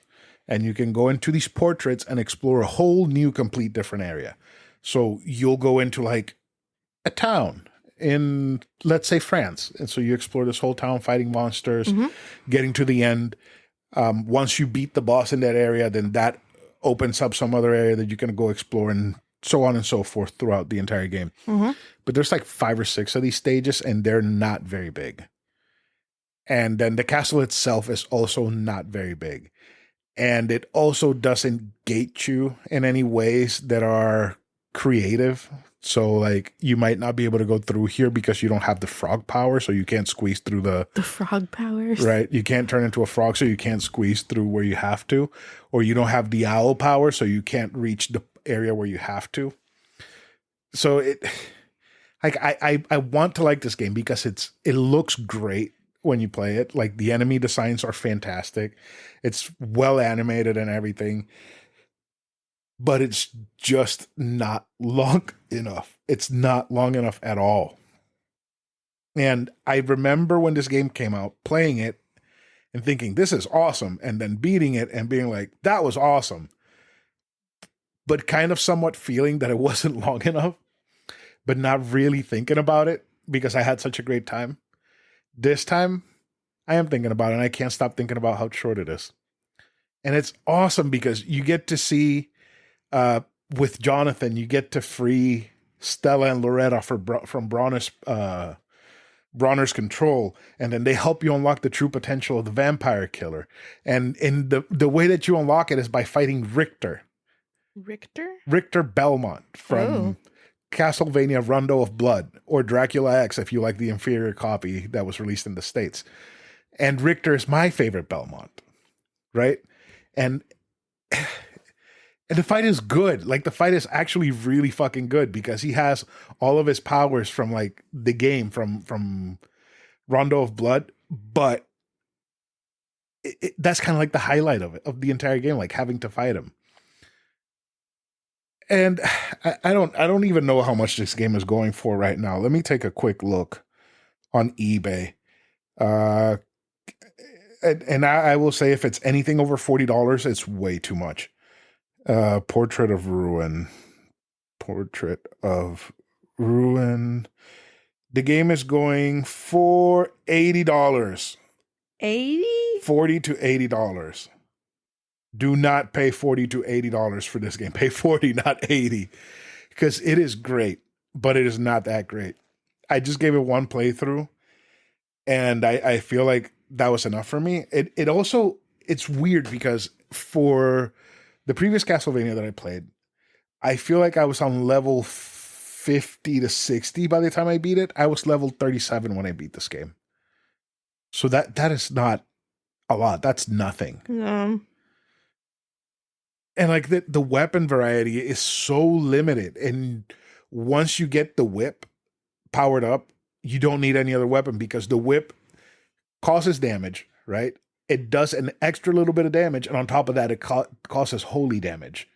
And you can go into these portraits and explore a whole new, complete different area. So you'll go into like a town in, let's say, France. And so you explore this whole town fighting monsters, getting to the end. Once you beat the boss in that area, then that opens up some other area that you can go explore and so on and so forth throughout the entire game. But there's like 5 or 6 of these stages and they're not very big. And then the castle itself is also not very big. And it also doesn't gate you in any ways that are creative. So like you might not be able to go through here because you don't have the frog power. So you can't squeeze through the frog powers. Right. You can't turn into a frog. So you can't squeeze through where you have to, or you don't have the owl power. So you can't reach the area where you have to. So I want to like this game because it looks great when you play it. Like the enemy designs are fantastic. It's well animated and everything. But it's just not long enough. It's not long enough at all. And I remember when this game came out, playing it and thinking, this is awesome. And then beating it and being like, that was awesome. But kind of somewhat feeling that it wasn't long enough, but not really thinking about it because I had such a great time. This time, I am thinking about it and I can't stop thinking about how short it is. And it's awesome because you get to see... with Jonathan, you get to free Stella and Loretta from Bronner's control, and then they help you unlock the true potential of the vampire killer. And in the way that you unlock it is by fighting Richter Belmont from Castlevania Rondo of Blood, or Dracula X if you like the inferior copy that was released in the States. And Richter is my favorite Belmont, right? And the fight is good. Like the fight is actually really fucking good because he has all of his powers from like the game from Rondo of Blood, but that's kind of like the highlight of it, of the entire game, like having to fight him. And I don't even know how much this game is going for right now. Let me take a quick look on eBay. And I will say if it's anything over $40, it's way too much. Portrait of Ruin. The game is going for $80. 80? $40 to $80. Do not pay $40 to $80 for this game. Pay 40, not 80. Because it is great, but it is not that great. I just gave it one playthrough, and I feel like that was enough for me. It also, it's weird because for the previous Castlevania that I played, I feel like I was on level 50 to 60 by the time I beat it. I was level 37 when I beat this game. So that is not a lot. That's nothing. No. And like the weapon variety is so limited. And once you get the whip, powered up, you don't need any other weapon because the whip causes damage, right? It does an extra little bit of damage, and on top of that, it causes holy damage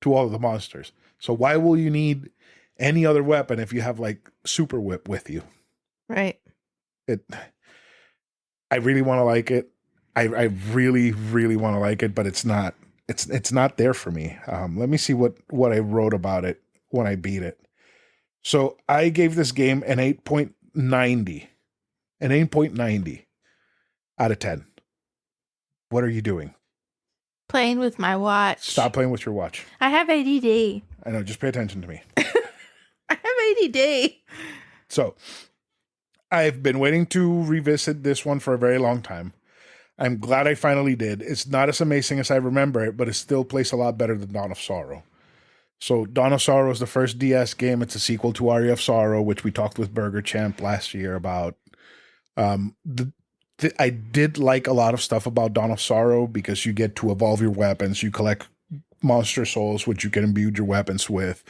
to all of the monsters. So why will you need any other weapon if you have like super whip with you? Right. I really want to like it. I really, really want to like it, but it's not. It's not there for me. Let me see what I wrote about it when I beat it. So I gave this game an 8.90, an 8.90 out of 10. What are you doing? Playing with my watch. Stop playing with your watch. I have ADD. I know. Just pay attention to me. I have ADD. So I've been waiting to revisit this one for a very long time. I'm glad I finally did. It's not as amazing as I remember it, but it still plays a lot better than Dawn of Sorrow. So Dawn of Sorrow is the first DS game. It's a sequel to Aria of Sorrow, which we talked with Burger Champ last year about. I did like a lot of stuff about Dawn of Sorrow because you get to evolve your weapons. You collect monster souls, which you can imbue your weapons with.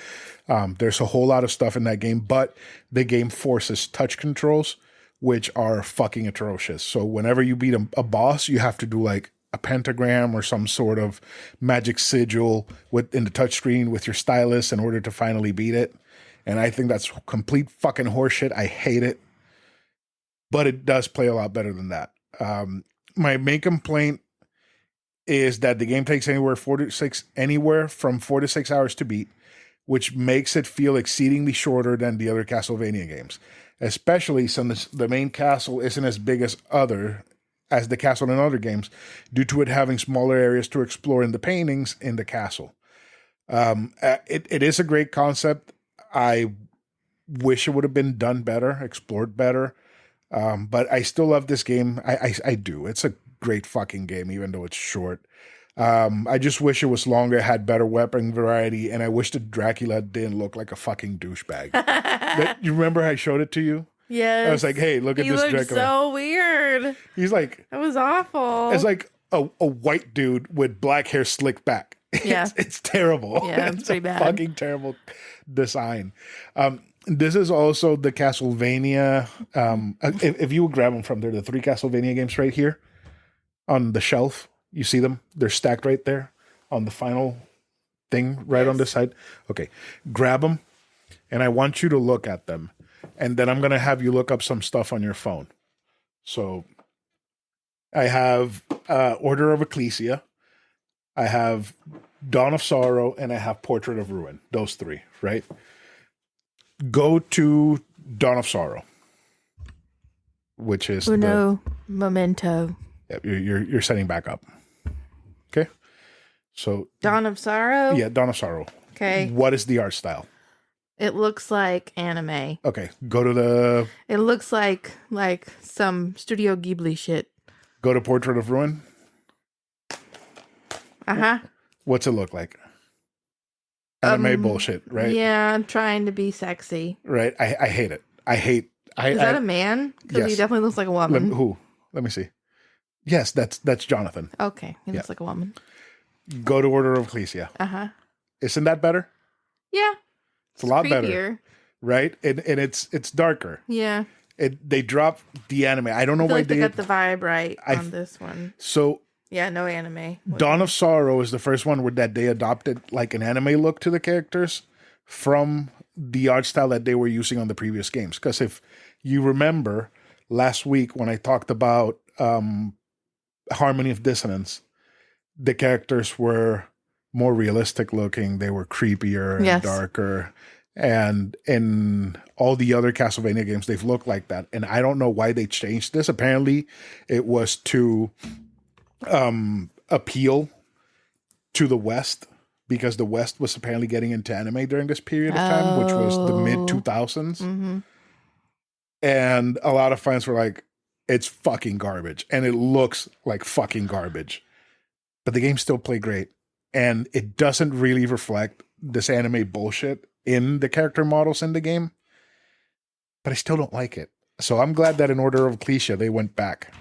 There's a whole lot of stuff in that game, but the game forces touch controls, which are fucking atrocious. So whenever you beat a boss, you have to do like a pentagram or some sort of magic sigil in the touchscreen with your stylus in order to finally beat it. And I think that's complete fucking horseshit. I hate it. But it does play a lot better than that. My main complaint is that the game takes anywhere from 4 to 6 hours to beat, which makes it feel exceedingly shorter than the other Castlevania games, especially since the main castle isn't as big as the castle in other games, due to it having smaller areas to explore in the paintings in the castle. It is a great concept. I wish it would have been done better, explored better. But I still love this game. I do. It's a great fucking game, even though it's short. I just wish it was longer, had better weapon variety, and I wish that Dracula didn't look like a fucking douchebag. You remember I showed it to you? Yes. I was like, hey, look at this Dracula. He Dracula. so weird. He's like... That was awful. It's like a white dude with black hair slicked back. Yeah. It's terrible. Yeah, it's pretty bad. Fucking terrible design. This is also the Castlevania. If you would grab them from there, the 3 Castlevania games right here on the shelf, you see them? They're stacked right there on the final thing right on this side. Okay, grab them, and I want you to look at them, and then I'm going to have you look up some stuff on your phone. So I have Order of Ecclesia, I have Dawn of Sorrow, and I have Portrait of Ruin. Those 3, right? Go to Dawn of Sorrow, which is Memento. Yeah, you're setting back up. Okay, so Dawn of Sorrow. Yeah, Dawn of Sorrow. Okay. What is the art style? It looks like anime. Okay, go to the. It looks like some Studio Ghibli shit. Go to Portrait of Ruin. What's it look like? Anime bullshit, right? Yeah, I'm trying to be sexy. Right. I hate it. Is that a man? Because yes. he definitely looks like a woman. Who? Let me see. Yes, that's Jonathan. Okay, he looks like a woman. Go to Order of Ecclesia. Isn't that better? Yeah. It's a lot creepier. Better. Right? And it's darker. Yeah. They dropped the anime. I don't know why they got the vibe right on this one. So yeah, no anime. Dawn of Sorrow is the first one where that they adopted like an anime look to the characters from the art style that they were using on the previous games. Because if you remember last week when I talked about Harmony of Dissonance, the characters were more realistic looking. They were creepier and darker. And in all the other Castlevania games, they've looked like that. And I don't know why they changed this. Apparently, it was to appeal to the West, because the West was apparently getting into anime during this period of time, which was the mid 2000s. Mm-hmm. And a lot of fans were like, it's fucking garbage. And it looks like fucking garbage. But the games still play great. And it doesn't really reflect this anime bullshit in the character models in the game. But I still don't like it. So I'm glad that in Order of Ecclesia, they went back.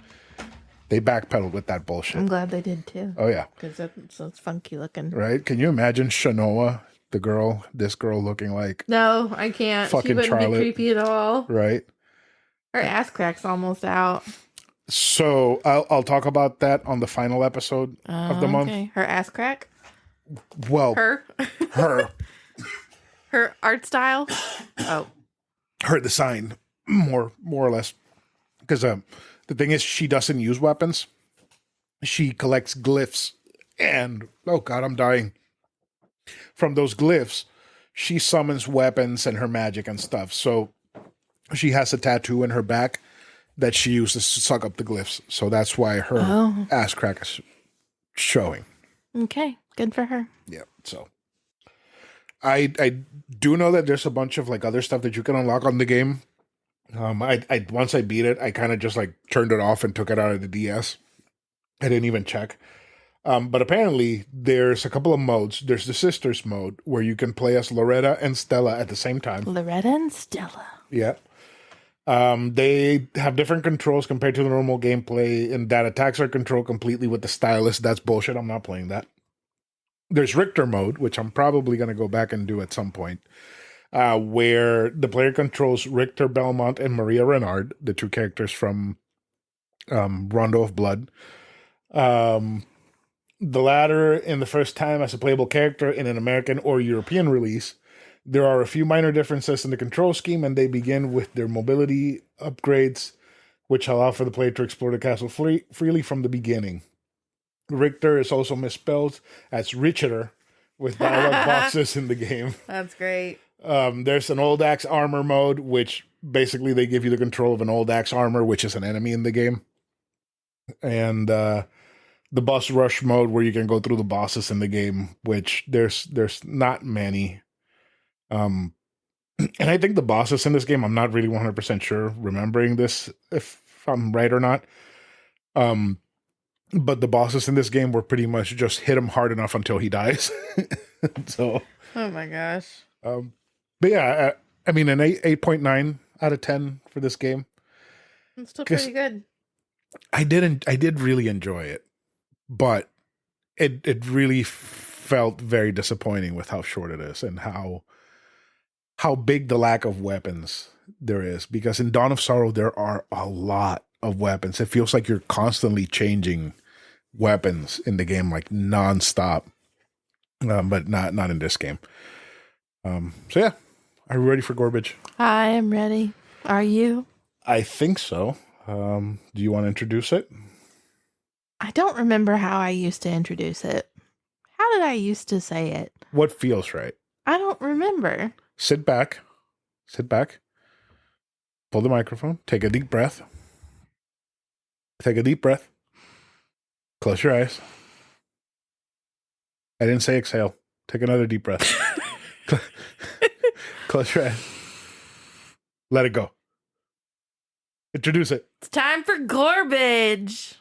They backpedaled with that bullshit. I'm glad they did too. Oh, yeah. Because that's funky looking. Right? Can you imagine Shanoa this girl looking like No, I can't. She fucking wouldn't Charlotte. be creepy at all. Right. Her ass crack's almost out. So I'll talk about that on the final episode of the month. Okay. Her ass crack? Well, Her? her Her art style? Oh. her design, more or less, because the thing is, she doesn't use weapons. She collects glyphs, and oh god, I'm dying. From those glyphs, she summons weapons and her magic and stuff. So she has a tattoo in her back that she uses to suck up the glyphs. So that's why her ass crack is showing. Okay, good for her. Yeah. So I do know that there's a bunch of like other stuff that you can unlock on the game. I once I beat it, I kind of just like turned it off and took it out of the DS. I didn't even check. But apparently there's a couple of modes. There's the sisters mode where you can play as Loretta and Stella at the same time. Loretta and Stella. Yeah. They have different controls compared to the normal gameplay, and that attacks are controlled completely with the stylus. That's bullshit. I'm not playing that. There's Richter mode, which I'm probably going to go back and do at some point, where the player controls Richter Belmont and Maria Renard, the two characters from Rondo of Blood. The latter in the first time as a playable character in an American or European release. There are a few minor differences in the control scheme, and they begin with their mobility upgrades, which allow for the player to explore the castle freely from the beginning. Richter is also misspelled as Richter, with dialogue boxes in the game. That's great. There's an old axe armor mode, which basically they give you the control of an old axe armor, which is an enemy in the game. And the boss rush mode, where you can go through the bosses in the game, which there's not many. And I think the bosses in this game, I'm not really 100% sure, remembering this, if I'm right or not. But the bosses in this game were pretty much just hit him hard enough until he dies. So, oh my gosh. But yeah, I mean, an 8.9 out of 10 for this game. It's still pretty good. I did really enjoy it, but it really felt very disappointing with how short it is and how big the lack of weapons there is, because in Dawn of Sorrow there are a lot of weapons. It feels like you're constantly changing weapons in the game, like nonstop. But not in this game. So yeah, are you ready for Garbage? I am ready. Are you? I think so. Do you want to introduce it? I don't remember how I used to introduce it. How did I used to say it? What feels right? I don't remember. Sit back. Pull the microphone. Take a deep breath. Close your eyes. I didn't say exhale. Take another deep breath. Close your eyes. Let it go. Introduce it. It's time for garbage.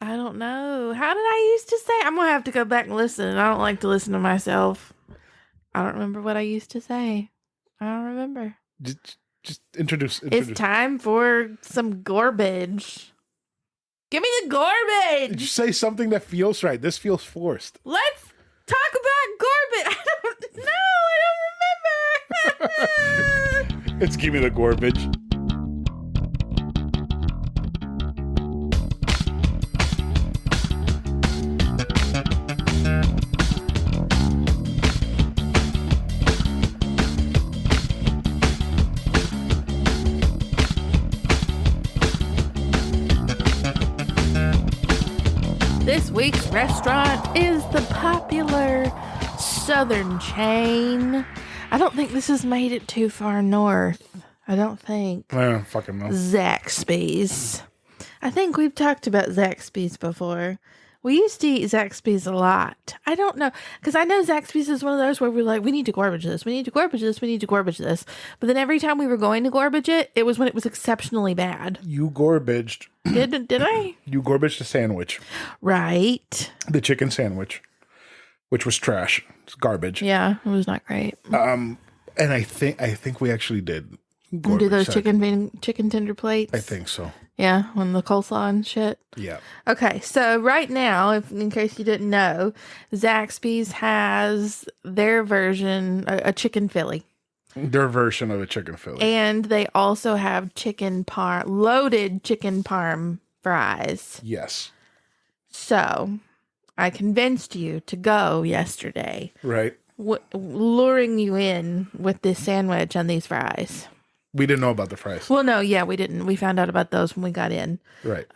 I don't know. How did I used to say? I'm going to have to go back and listen. I don't like to listen to myself. I don't remember what I used to say. I don't remember. Just introduce. It's time for some garbage. Give me the garbage. Just say something that feels right. This feels forced. Let's talk about garbage. I don't remember. It's give me the garbage. This week's restaurant is the popular Southern chain. I don't think this has made it too far north. I don't think. I don't fucking know. Zaxby's. I think we've talked about Zaxby's before. We used to eat Zaxby's a lot. I don't know. Because I know Zaxby's is one of those where we're like, we need to garbage this. We need to garbage this. We need to garbage this. But then every time we were going to garbage it, it was when it was exceptionally bad. You garbaged. Did I? You garbaged the sandwich. Right. The chicken sandwich, which was trash. It's garbage. Yeah, it was not great. And I think we actually did And do those Garbage chicken tender plates? I think so. Yeah, on the coleslaw and shit. Yeah. Okay, so right now, if in case you didn't know, Zaxby's has their version, a chicken Philly. Their version of a chicken Philly. And they also have loaded chicken parm fries. Yes. So I convinced you to go yesterday. Right. Luring you in with this sandwich and these fries. We didn't know about the fries. Well, no, yeah, we didn't. We found out about those when we got in. Right.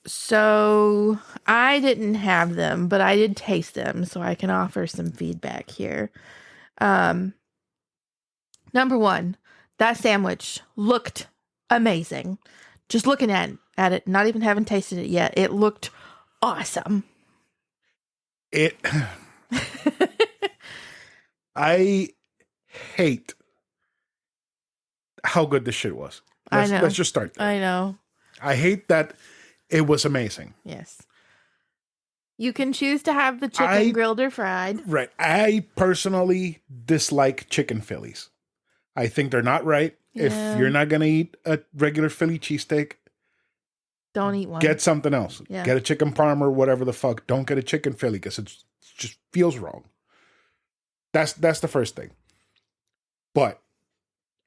So I didn't have them, but I did taste them, so I can offer some feedback here. Number one, that sandwich looked amazing. Just looking at it, not even having tasted it yet, it looked awesome. I hate how good this shit was. I know. Let's just start there. I know. I hate that it was amazing. Yes. You can choose to have the chicken grilled or fried. Right. I personally dislike chicken Phillies. I think they're not right. Yeah. If you're not going to eat a regular Philly cheesesteak, don't eat one. Get something else. Yeah. Get a chicken parm or whatever the fuck. Don't get a chicken Philly because it just feels wrong. That's the first thing. But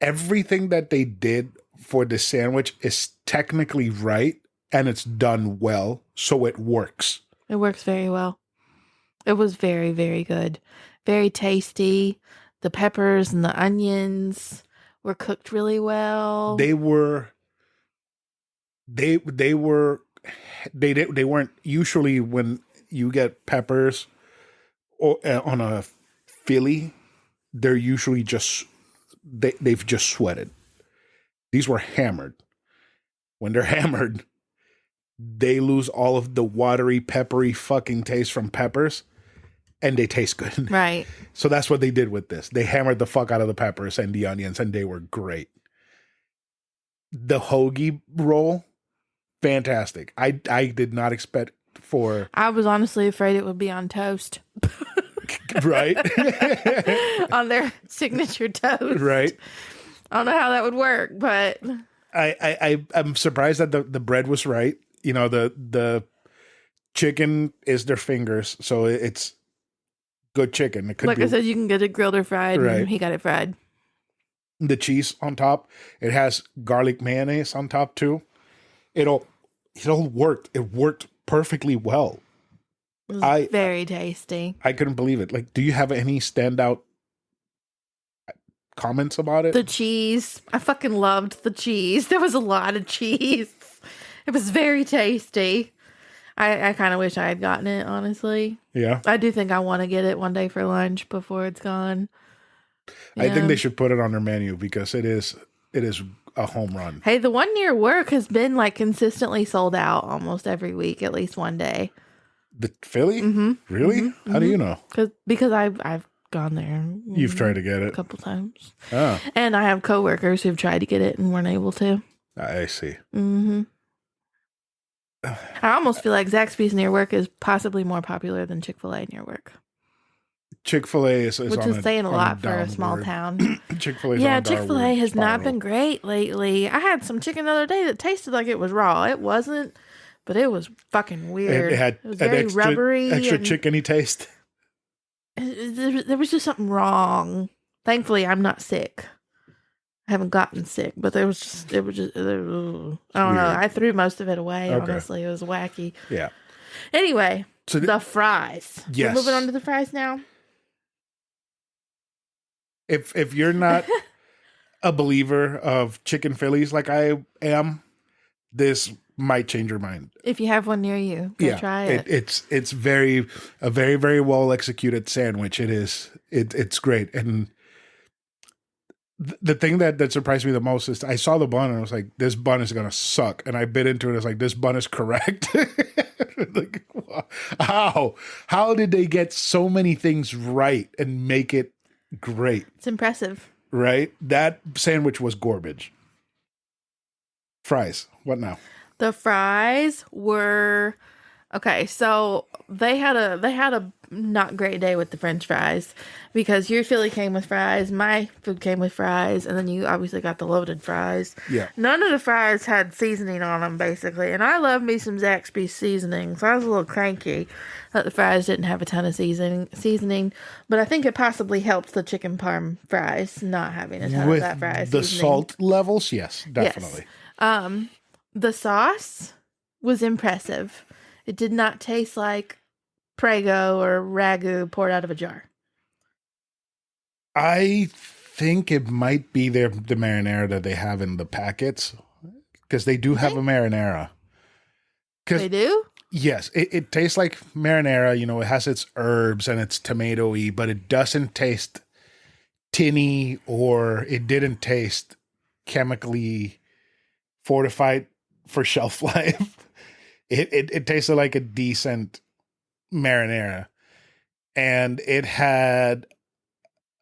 everything that they did for this sandwich is technically right and it's done well, so it works. It works very well. It was very, very good. Very tasty. The peppers and the onions were cooked really well. They weren't usually when you get peppers or on a Philly, they're usually they've just sweated. These were hammered. When they're hammered, they lose all of the watery, peppery fucking taste from peppers, and they taste good. Right. So that's what they did with this. They hammered the fuck out of the peppers and the onions, and they were great. The hoagie roll, fantastic. I did not expect for... I was honestly afraid it would be on toast. Right? On their signature toast. Right. I don't know how that would work, but... I'm surprised that the bread was right. You know, the chicken is their fingers, so it's good chicken. It could like I said, you can get it grilled or fried, right. And he got it fried. The cheese on top, it has garlic mayonnaise on top too. It all worked. It worked perfectly well. It was very tasty. I couldn't believe it. Like, do you have any standout comments about it? The cheese. I fucking loved the cheese. There was a lot of cheese. It was very tasty. I kind of wish I had gotten it, honestly. Yeah. I do think I want to get it one day for lunch before it's gone. Yeah. I think they should put it on their menu because it is a home run. Hey, the one near work has been like consistently sold out almost every week, at least one day. The Philly? Mm-hmm. Really? Mm-hmm. How do you know? Because I've gone there. You've tried to get it a couple times. Oh. And I have coworkers who've tried to get it and weren't able to. I see. Mm-hmm. I almost feel like Zaxby's near work is possibly more popular than Chick-fil-A near work. Chick-fil-A is which on is saying a lot for a small town. Chick-fil-A has not been great lately. I had some chicken the other day that tasted like it was raw. It wasn't, but it was fucking weird. It was very rubbery. Extra chickeny taste. There was just something wrong. Thankfully, I'm not sick. I haven't gotten sick, but it was just, I don't know. I threw most of it away, honestly. It was wacky. Yeah. Anyway, so the fries. Yes. We're moving on to the fries now. If you're not a believer of chicken Phillies like I am, this might change your mind. If you have one near you, go try it. It's a very, very well executed sandwich. It's great. And the thing that surprised me the most is I saw the bun and I was like, this bun is going to suck. And I bit into it. I was like, this bun is correct. Like, how did they get so many things right and make it great? It's impressive. Right? That sandwich was garbage. Fries. What now? The fries were Okay, so they had a not great day with the French fries because your Philly came with fries, my food came with fries, and then you obviously got the loaded fries. Yeah. None of the fries had seasoning on them, basically, and I love me some Zaxby's seasoning, so I was a little cranky that the fries didn't have a ton of seasoning, but I think it possibly helped the chicken parm fries not having a ton of that fry With the seasoning. salt levels, yes, Yes. definitely. The sauce was impressive. It did not taste like Prego or ragu poured out of a jar. I think it might be the marinara that they have in the packets because they do You have a think marinara. they Because do? yes, it tastes like marinara. You know, it has its herbs and it's tomatoey, but it doesn't taste tinny or it didn't taste chemically fortified for shelf life. It tasted like a decent marinara, and it had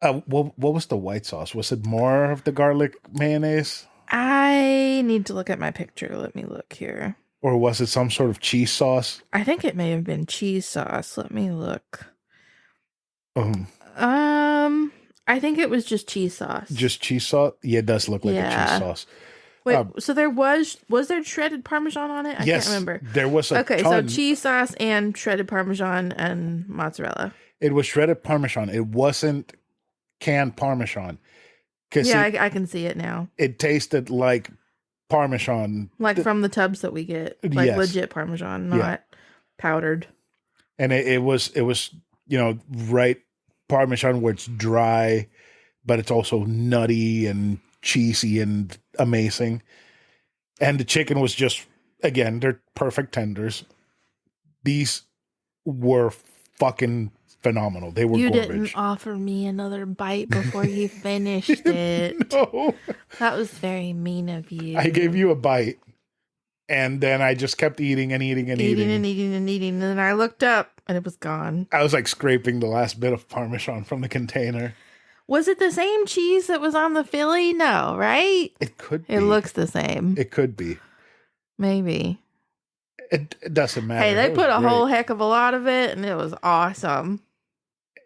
what was the white sauce? Was it more of the garlic mayonnaise, I need to look at my picture. Let me look here. or was it some sort of cheese sauce? I think it may have been cheese sauce. Let me look. Um, Um, I think it was just cheese sauce. just cheese sauce. Yeah, it does look like a cheese Yeah. sauce. Wait, Um, so was there shredded Parmesan on it? I can't yes, remember. there was a Okay, so ton. cheese sauce and shredded Parmesan and mozzarella. It was shredded Parmesan. It wasn't canned Parmesan because Yeah, I can see it now. it tasted like Parmesan. Like from the tubs that we get, like Yes, legit Parmesan, yeah, not powdered. and it was right Parmesan where it's dry, but it's also nutty and cheesy and amazing. And the chicken was just, again, they're perfect tenders. These were fucking phenomenal. They were You didn't garbage. offer me another bite before you finished it. No, That was very mean of you. I gave you a bite, and then I just kept eating and eating and eating eating. and eating and eating, and then I looked up and it was gone. I was like scraping the last bit of Parmesan from the container. Was it the same cheese that was on the Philly? No, right? It could be. It looks the same. It could be. Maybe. It doesn't matter. Hey, they It was put a great. whole heck of a lot of it, and it was awesome.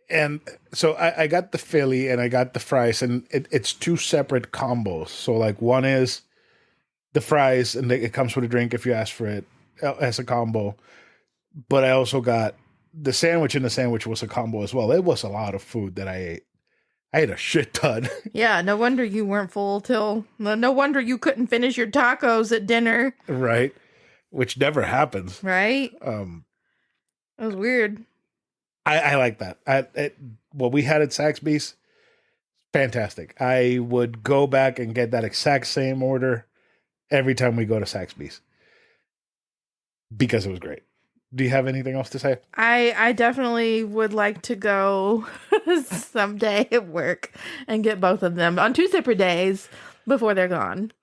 And so I got the Philly and I got the fries, and it's two separate combos. So like one is the fries, and it comes with a drink if you ask for it as a combo. But I also got the sandwich, and the sandwich was a combo as well. It was a lot of food that I ate. I ate a shit ton, Yeah, no wonder you weren't full till. No wonder you couldn't finish your tacos at dinner, right? Which never happens. right? Um, That was weird. I like that. What we had at Saxby's, fantastic. I would go back and get that exact same order every time we go to Saxby's because it was great. Do you have anything else to say? I definitely would like to go someday at work and get both of them on two separate days before they're gone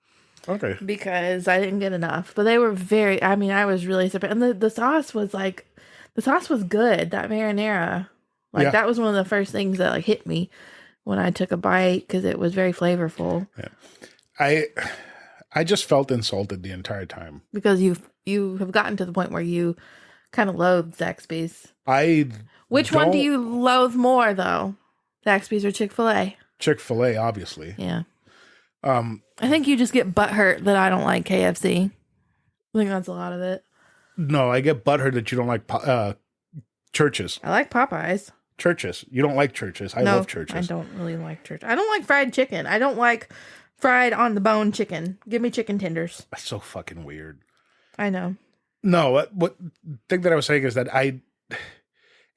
Okay. because I didn't get enough. But they were very, I mean, I was really surprised. And the sauce was like, the sauce was good, that marinara. Like, Yeah. that was one of the first things that like hit me when I took a bite because it was very flavorful. Yeah. I just felt insulted the entire time. Because you have gotten to the point where you kind of loathe Zaxby's. Which one do don't- you loathe more, though? Zaxby's or Chick-fil-A? Chick-fil-A, obviously. Yeah. Um, I think you just get butthurt that I don't like KFC. I think that's a lot of it. no, I get butthurt that you don't like churches. I like Popeyes. Churches. You don't like churches. I love churches. I don't really like church. I don't like fried chicken. I don't like fried on the bone chicken. Give me chicken tenders. That's so fucking weird. I know. No, what thing that I was saying is that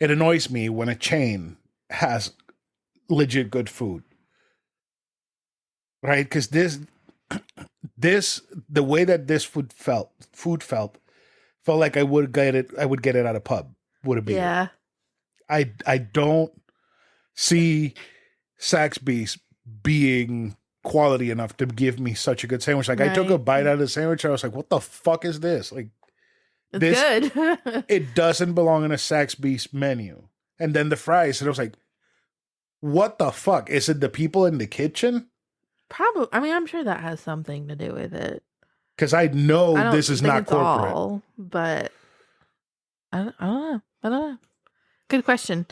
it annoys me when a chain has legit good food. Right? Because this the way that this food felt like I would get it at a pub. Would it be? Yeah. I don't see Saxby's being quality enough to give me such a good sandwich. Like I took a Right. bite out of the sandwich, and I was like, "What the fuck is this?" Like It's this, good. it doesn't belong in a Saxby's menu. And then the fries, and I was like, "What the fuck? Is it the people in the kitchen?" Probably. I mean, I'm sure that has something to do with it. Because I know I don't this is think not it's corporate. all, but I don't know. I don't know. Good question.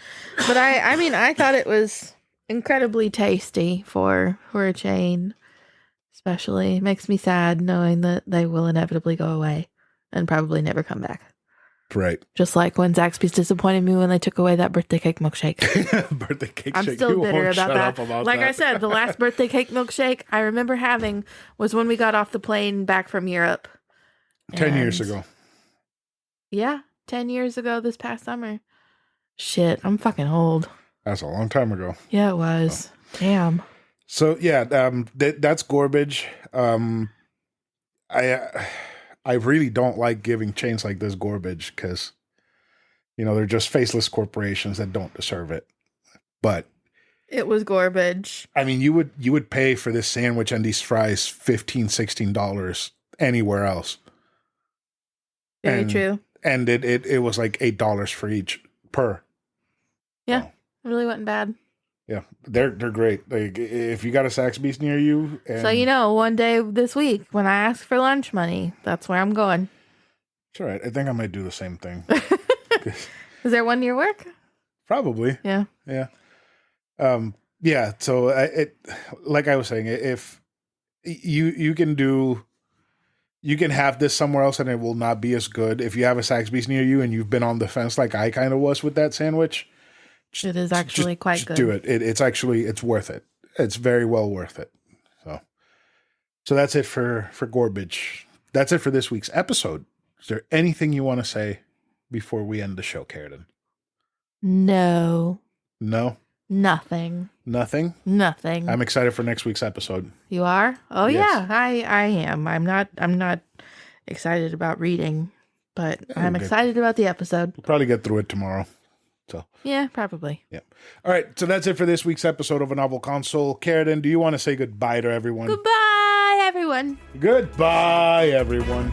But I mean, I thought it was incredibly tasty for a chain. Especially makes me sad knowing that they will inevitably go away and probably never come back. Right. Just like when Zaxby's disappointed me when they took away that birthday cake milkshake. Birthday cake I'm shake. still You bitter won't about shut that. up about Like that. I said, the last birthday cake milkshake I remember having was when we got off the plane back from Europe. 10 years And ago. Yeah, 10 years ago this past summer. Shit, I'm fucking old. That's a long time ago. Yeah, it was. Damn. So yeah, that's garbage. I really don't like giving chains like this garbage because they're just faceless corporations that don't deserve it. But It was garbage. I mean, you would pay for this sandwich and these fries $15-$16 anywhere else. Very true. And it was like $8 for each per. Yeah, So, it really wasn't bad. yeah, they're great. Like if you got a Zaxby's near you, So one day this week when I ask for lunch money, that's where I'm going. it's all right. I think I might do the same thing. Is there one near work? Probably. Yeah. Yeah. Yeah. So like I was saying, if you can have this somewhere else and it will not be as good. If you have a Zaxby's near you and you've been on the fence like I kind of was with that sandwich, It is actually quite good. Do it. It's worth it. It's very well worth it. So that's it for garbage. That's it for this week's episode. Is there anything you want to say before we end the show, Carradine? No. No? Nothing. Nothing? Nothing. I'm excited for next week's episode. You are? Oh Yes. yeah, I am. I'm not excited about reading, but I'm excited about the episode. We'll probably get through it tomorrow. So Yeah, probably. yeah. All right. So that's it for this week's episode of A Novel Console. Carradine, do you want to say goodbye to everyone? Goodbye, everyone. Goodbye, everyone.